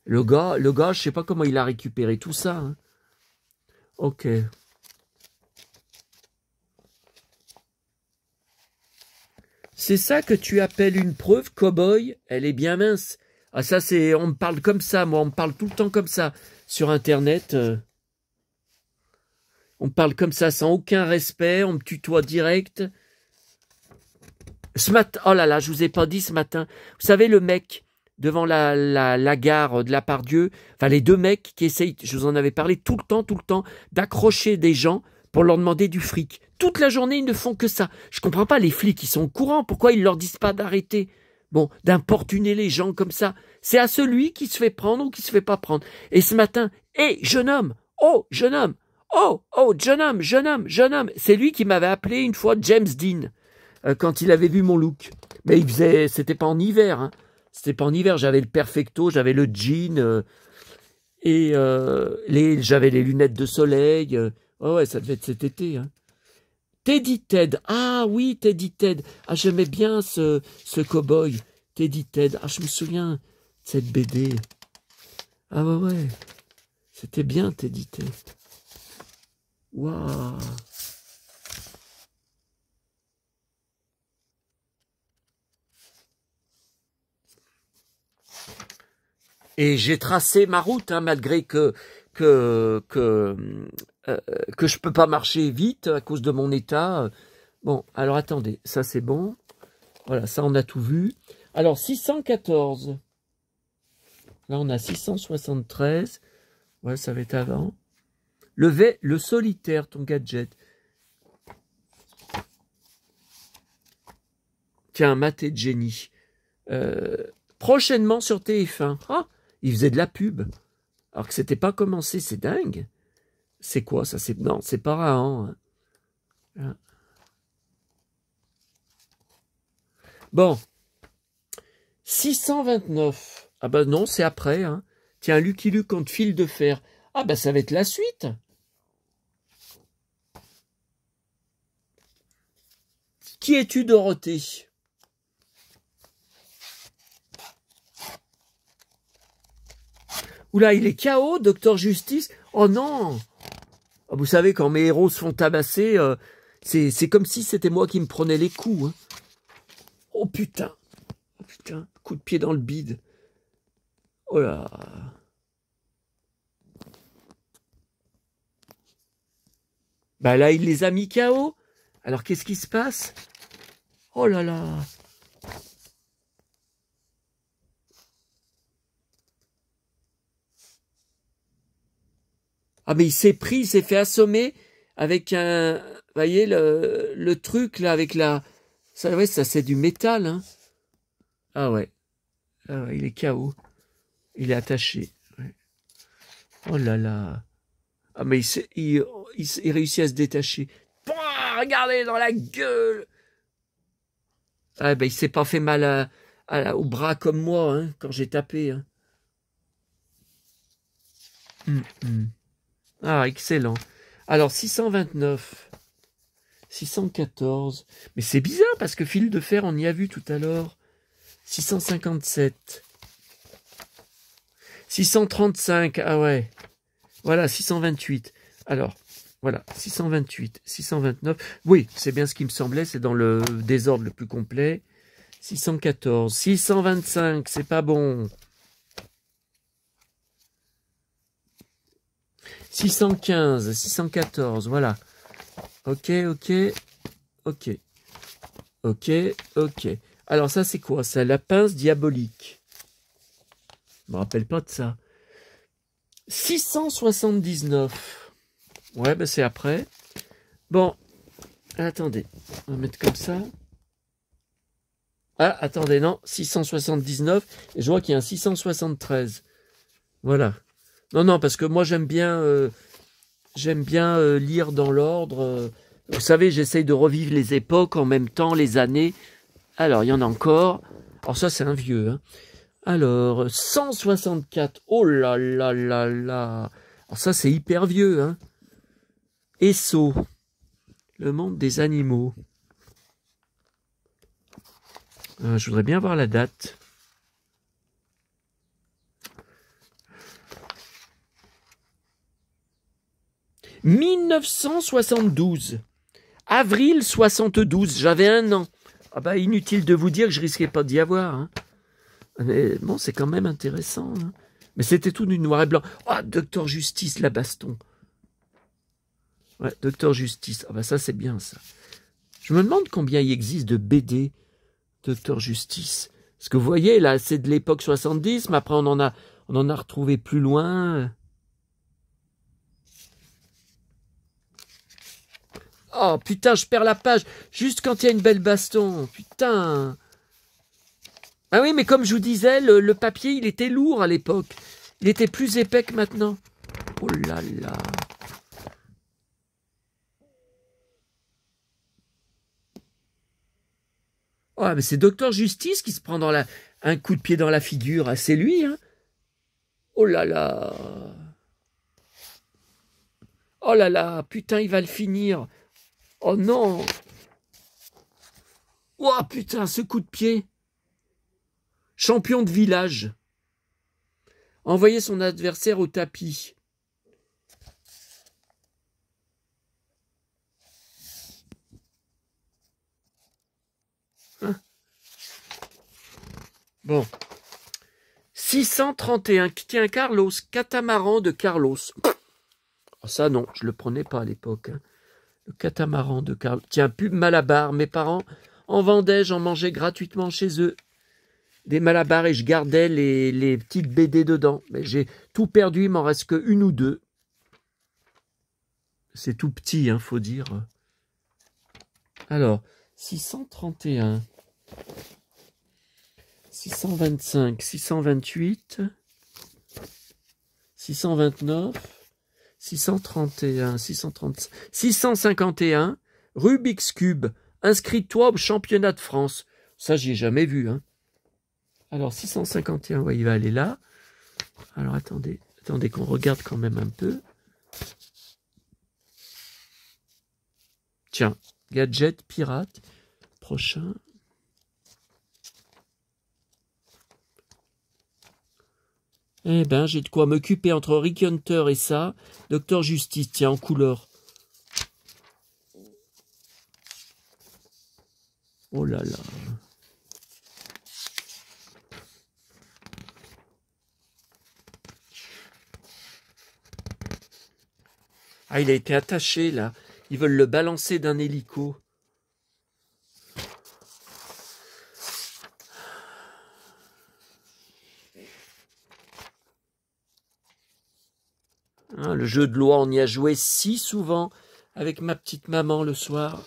Le gars, je sais pas comment il a récupéré tout ça. Hein. Ok. C'est ça que tu appelles une preuve, cow-boy? Elle est bien mince. Ah ça c'est, on me parle comme ça, moi, on me parle tout le temps comme ça sur Internet. On me parle comme ça, sans aucun respect, on me tutoie direct. Ce matin, oh là là, je vous ai pas dit ce matin. Vous savez le mec devant la gare de la Pardieu, enfin les deux mecs qui essayent, je vous en avais parlé tout le temps, d'accrocher des gens pour leur demander du fric. Toute la journée, ils ne font que ça. Je comprends pas, les flics, ils sont au courant. Pourquoi ils leur disent pas d'arrêter? Bon, d'importuner les gens comme ça. C'est à celui qui se fait prendre ou qui se fait pas prendre. Et ce matin, hé, jeune homme, oh, jeune homme, oh, jeune homme. C'est lui qui m'avait appelé une fois James Dean, quand il avait vu mon look. Mais c'était pas en hiver, hein. C'était pas en hiver, j'avais le perfecto, j'avais le jean, et j'avais les lunettes de soleil. Oh ouais, ça devait être cet été, hein. Teddy Ted. Ah oui, Teddy Ted. Ah, j'aimais bien ce cow-boy. Teddy Ted. Ah, je me souviens de cette BD. Ah ouais. C'était bien, Teddy Ted. Waouh. Et j'ai tracé ma route, hein, malgré que je peux pas marcher vite à cause de mon état. Bon, alors attendez, ça c'est bon. Voilà, ça on a tout vu. Alors 614. Là on a 673. Ouais, ça va être avant. Le solitaire, ton gadget. Tiens, Matt et Jenny. Prochainement sur TF1. Ah, il faisait de la pub. Alors que c'était pas commencé, c'est dingue. C'est quoi ça? Non, c'est pas Rahan. Hein. Bon. 629. Ah bah non, c'est après. Hein. Tiens, Lucky Luke contre fil de fer. Ah bah ça va être la suite. Qui es-tu, Dorothée? Oula, il est KO, Docteur Justice. Oh non! Vous savez, quand mes héros se font tabasser, c'est comme si c'était moi qui me prenais les coups. Hein. Oh putain! Coup de pied dans le bide. Oh là! Bah là, il les a mis KO. Alors qu'est-ce qui se passe? Oh là là! Ah mais il s'est fait assommer avec un, vous voyez le truc là avec la, ça ouais, ça c'est du métal, hein. Ah ouais, il est KO, il est attaché. Ouais. Oh là là, ah mais il réussit à se détacher. Pouah, regardez dans la gueule. Ah ben il s'est pas fait mal au bras comme moi, hein, quand j'ai tapé. Hein. Ah, excellent. Alors, 629, 614. Mais c'est bizarre parce que fil de fer, on y a vu tout à l'heure. 657. 635. Ah ouais. Voilà, 628. Alors, voilà, 628, 629. Oui, c'est bien ce qui me semblait. C'est dans le désordre le plus complet. 614. 625, c'est pas bon. 615, 614, voilà. Ok. Alors ça c'est quoi? C'est la pince diabolique. Je me rappelle pas de ça. 679. Ouais, ben c'est après. Bon, attendez. On va mettre comme ça. Ah, attendez, non, 679. Et je vois qu'il y a un 673. Voilà. Non, non, parce que moi, j'aime bien lire dans l'ordre. Vous savez, j'essaye de revivre les époques en même temps, les années. Alors, il y en a encore. Alors ça, c'est un vieux. Hein. Alors, 164. Oh là là là là. Alors ça, c'est hyper vieux. Hein. Esso. Le monde des animaux. Je voudrais bien voir la date. « 1972. Avril 72. J'avais 1 an. Ah bah, inutile de vous dire que je risquais pas d'y avoir. Hein. Mais bon, c'est quand même intéressant. Hein. Mais c'était tout du noir et blanc. Ah, Docteur Justice, la baston. Ouais, Docteur Justice. Ah bah ça, c'est bien, ça. Je me demande combien il existe de BD Docteur Justice. Parce que vous voyez, là, c'est de l'époque 70, mais après, on en a retrouvé plus loin. Oh, putain, je perds la page. Juste quand il y a une belle baston. Putain. Ah oui, mais comme je vous disais, le papier, il était lourd à l'époque. Il était plus épais que maintenant. Oh là là. Oh, mais c'est Docteur Justice qui se prend un coup de pied dans la figure. Ah, c'est lui, hein. Oh là là. Oh là là. Putain, il va le finir. Oh non. Oh putain, ce coup de pied. Champion de village. Envoyer son adversaire au tapis. Hein? Bon. 631. Tiens, Carlos. Catamaran de Carlos. Oh, ça, non, je le prenais pas à l'époque. Hein. Le catamaran de Carlos. Tiens, pub Malabar. Mes parents en vendaient, j'en mangeais gratuitement chez eux. Des Malabars et je gardais les petites BD dedans. Mais j'ai tout perdu, il m'en reste que 1 ou 2. C'est tout petit, hein, faut dire. Alors, 631, 625, 628, 629, 631, 635, 651, Rubik's Cube, inscris-toi au championnat de France. Ça, j'y ai jamais vu, hein. Alors, 651, ouais, il va aller là. Alors, attendez qu'on regarde quand même un peu. Tiens, gadget, pirate, prochain. Eh ben, j'ai de quoi m'occuper entre Rick Hunter et ça. Docteur Justice, tiens, en couleur. Oh là là. Ah, il a été attaché, là. Ils veulent le balancer d'un hélico. Hein, le jeu de loi, on y a joué si souvent avec ma petite maman le soir.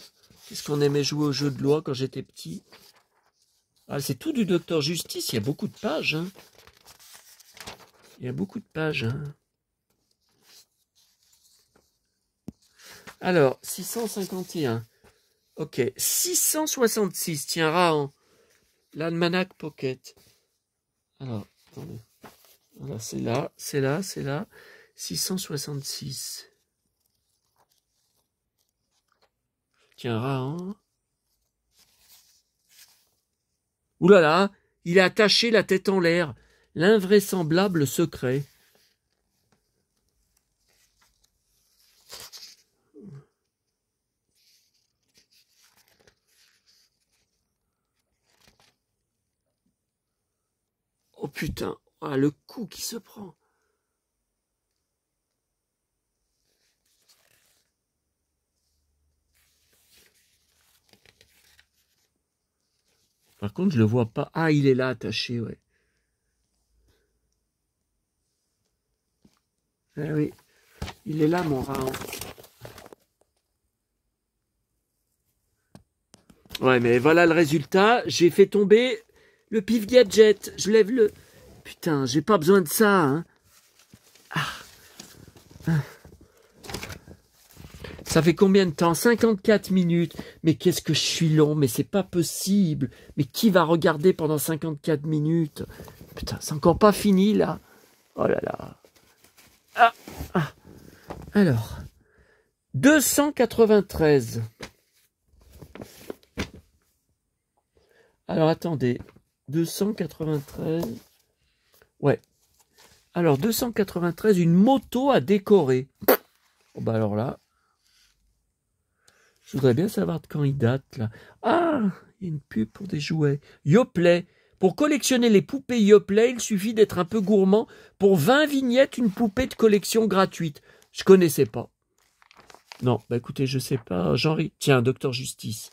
Qu'est-ce qu'on aimait jouer au jeu de loi quand j'étais petit. Ah, c'est tout du Docteur Justice, il y a beaucoup de pages. Hein. Il y a beaucoup de pages. Hein. Alors, 651. Ok. 666. Tiens, Rahan. L'Almanach Pocket. Alors, attendez. Voilà, c'est là, c'est là, c'est là. 666. Tiens, Rahan. Ouh là là, il a attaché la tête en l'air. L'invraisemblable secret. Oh putain, ah, le coup qui se prend. Par contre, je le vois pas. Ah, il est là attaché, ouais. Ah oui, il est là, mon Rahan. Ouais, mais voilà le résultat. J'ai fait tomber le pif gadget. Je lève le... Putain, j'ai pas besoin de ça, hein. Ça fait combien de temps? 54 minutes. Mais qu'est-ce que je suis long, mais c'est pas possible. Mais qui va regarder pendant 54 minutes? Putain, c'est encore pas fini, là. Oh là là. Alors, 293. Alors, attendez. 293. Ouais. Alors, 293, une moto à décorer. Oh, bah alors là... Je voudrais bien savoir de quand il date, là. Ah, il y a une pub pour des jouets. Yoplait. Pour collectionner les poupées Yoplait, il suffit d'être un peu gourmand. Pour 20 vignettes, une poupée de collection gratuite. Je connaissais pas. Non, bah écoutez, je sais pas. Tiens, Docteur Justice.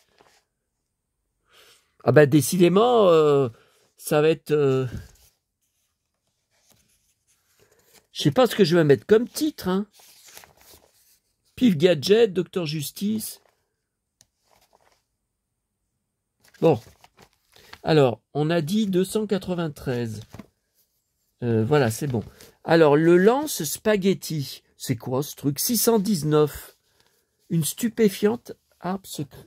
Ah bah décidément, ça va être... Je sais pas ce que je vais mettre comme titre, hein. Pif Gadget, Docteur Justice... Bon, alors, on a dit 293. Voilà, c'est bon. Alors, le lance spaghetti, c'est quoi ce truc? 619. Une stupéfiante arme secrète.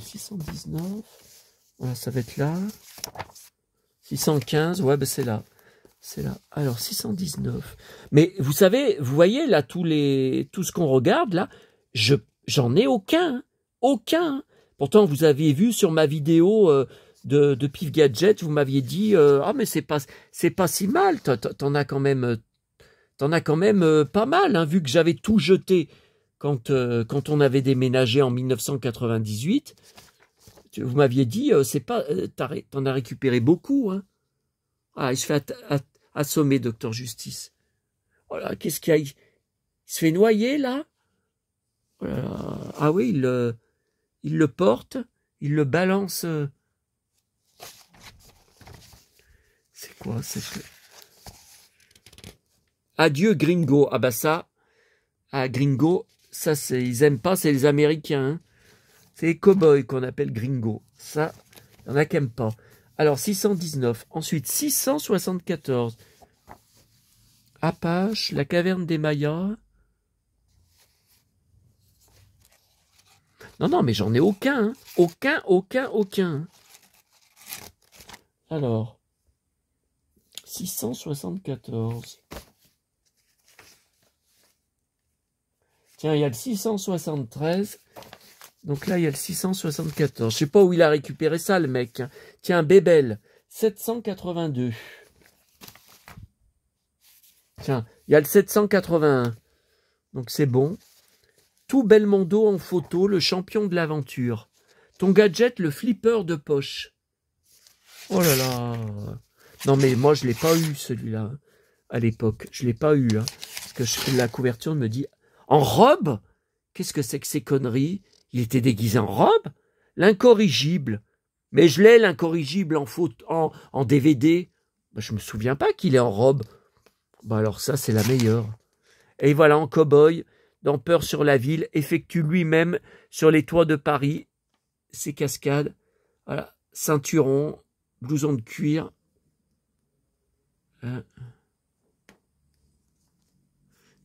619. Voilà, ça va être là. 615, ouais, ben c'est là. C'est là. Alors, 619. Mais vous savez, vous voyez là, tout ce qu'on regarde là, j'en ai aucun. Aucun. Pourtant, vous aviez vu sur ma vidéo de Pif Gadget, vous m'aviez dit ah mais c'est pas si mal. T'en as quand même pas mal, hein, vu que j'avais tout jeté quand on avait déménagé en 1998. Vous m'aviez dit c'est pas t'en as récupéré beaucoup, hein. Ah, il se fait assommer, Docteur Justice. Oh là, qu'est-ce qu'il y a? Il se fait noyer là. Oh là là. Ah oui, il le porte, il le balance. C'est quoi? Adieu Gringo. Ah bah ça, Gringo, ça ils aiment pas, c'est les Américains. Hein. C'est les cow-boys qu'on appelle Gringo. Ça, il y en a qui n'aiment pas. Alors 619. Ensuite 674. Apache, la caverne des Mayas. Non, mais j'en ai aucun. Hein. Aucun. Alors, 674. Tiens, il y a le 673. Donc là, il y a le 674. Je sais pas où il a récupéré ça, le mec. Tiens, Bébel, 782. Tiens, il y a le 781. Donc c'est bon. Tout Belmondo en photo, le champion de l'aventure. Ton gadget, le flipper de poche. Oh là là. Non mais moi je l'ai pas eu celui-là à l'époque. Je l'ai pas eu. Hein, parce que la couverture me dit en robe. Qu'est-ce que c'est que ces conneries? Il était déguisé en robe. L'incorrigible. Mais je l'ai l'incorrigible en DVD. Ben, je me souviens pas qu'il est en robe. Ben alors ça c'est la meilleure. Et voilà en cow-boy. Dans Peur sur la ville, effectue lui-même sur les toits de Paris ses cascades. Voilà, ceinturon, blouson de cuir. Le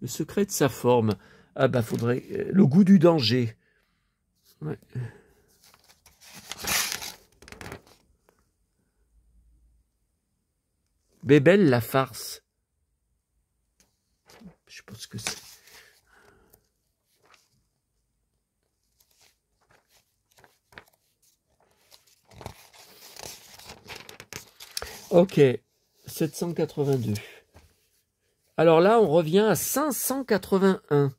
secret de sa forme. Ah bah faudrait... le goût du danger. Ouais. Bébel, la farce. Je sais pas ce que c'est. Ok, 782. Alors là, on revient à 581.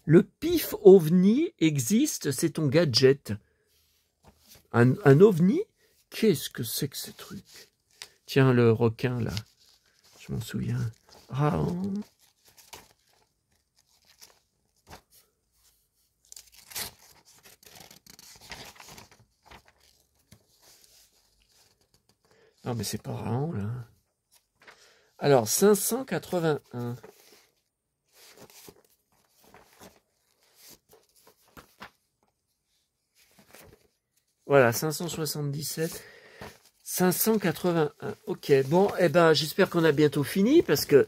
Le pif ovni existe, c'est ton gadget. Un ovni? Qu'est-ce que c'est que ce truc? Tiens, le requin, là. Je m'en souviens. Ah, non, mais c'est pas Raon, là. Alors, 581. Voilà, 577. 581. Ok, bon, eh ben, j'espère qu'on a bientôt fini parce que...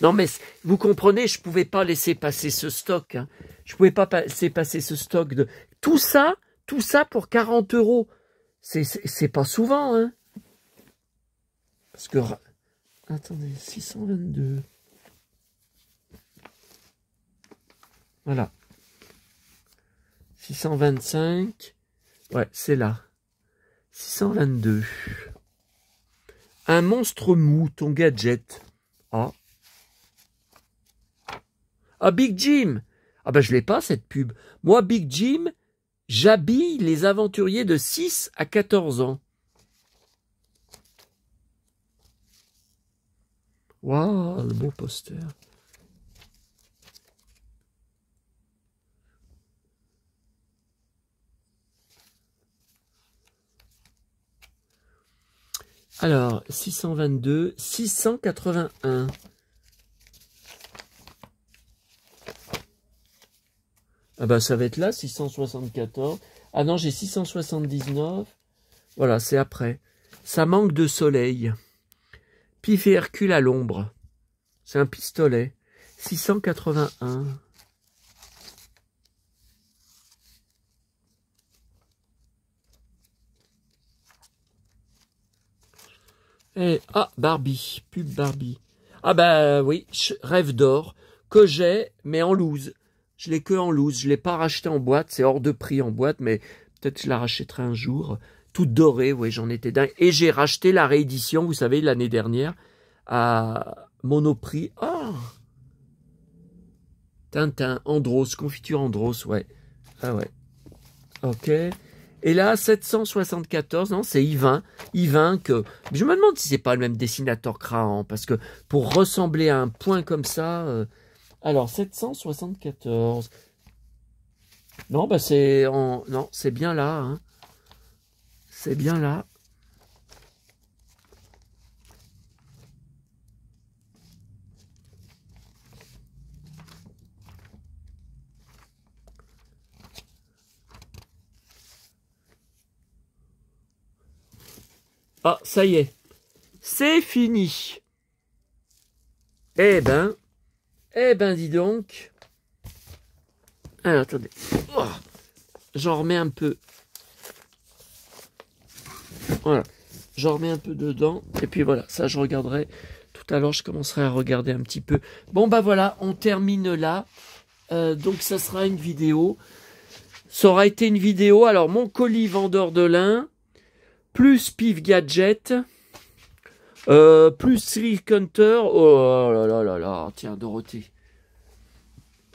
Non, mais vous comprenez, je pouvais pas laisser passer ce stock. Hein. Je pouvais pas laisser passer ce stock de... Tout ça pour 40 €. C'est pas souvent, hein. Parce que... Attendez, 622. Voilà. 625. Ouais, c'est là. 622. Un monstre mou, ton gadget. Ah. Ah, Big Jim. Ah ben, je l'ai pas, cette pub. Moi, Big Jim, j'habille les aventuriers de 6 à 14 ans. Waouh, le beau poster. Alors, 622, 681. Ah bah ça va être là, 674. Ah non, j'ai 679. Voilà, c'est après. Ça manque de soleil. Pif et Hercule à l'ombre. C'est un pistolet. 681. Et, ah, Barbie. Pub Barbie. Ah bah oui, Rêve d'or. Que j'ai, mais en loose. Je l'ai que en loose. Je l'ai pas racheté en boîte. C'est hors de prix en boîte, mais peut-être je la rachèterai un jour. Toute dorée, oui, j'en étais dingue. Et j'ai racheté la réédition, vous savez, l'année dernière, à Monoprix. Ah, Tintin, Andros, confiture Andros, ouais. Ah ouais. Ok. Et là, 774, non, c'est Yvain. Yvain que... Je me demande si c'est pas le même dessinateur Crahan, parce que pour ressembler à un point comme ça... Alors, 774. Non, bah c'est en... Non, c'est bien là, hein. C'est bien là. Ah, ça y est. C'est fini. Eh ben, dis donc. Alors, attendez. Oh, j'en remets un peu. Voilà. J'en remets un peu dedans. Et puis voilà, ça je regarderai. Tout à l'heure, je commencerai à regarder un petit peu. Bon, bah voilà, on termine là. Donc, ça sera une vidéo. Ça aura été une vidéo. Alors, mon colis vendeur de lin. Plus Pif Gadget. Plus Slick Hunter. Oh là là là là. Tiens, Dorothée.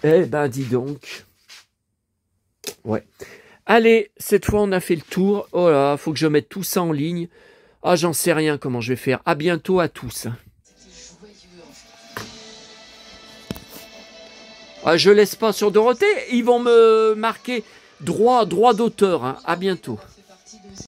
Eh ben, dis donc. Ouais. Allez, cette fois, on a fait le tour. Oh là, faut que je mette tout ça en ligne. Ah, j'en sais rien comment je vais faire. À bientôt à tous. Ah, je laisse pas sur Dorothée. Ils vont me marquer droit d'auteur. Hein. À bientôt.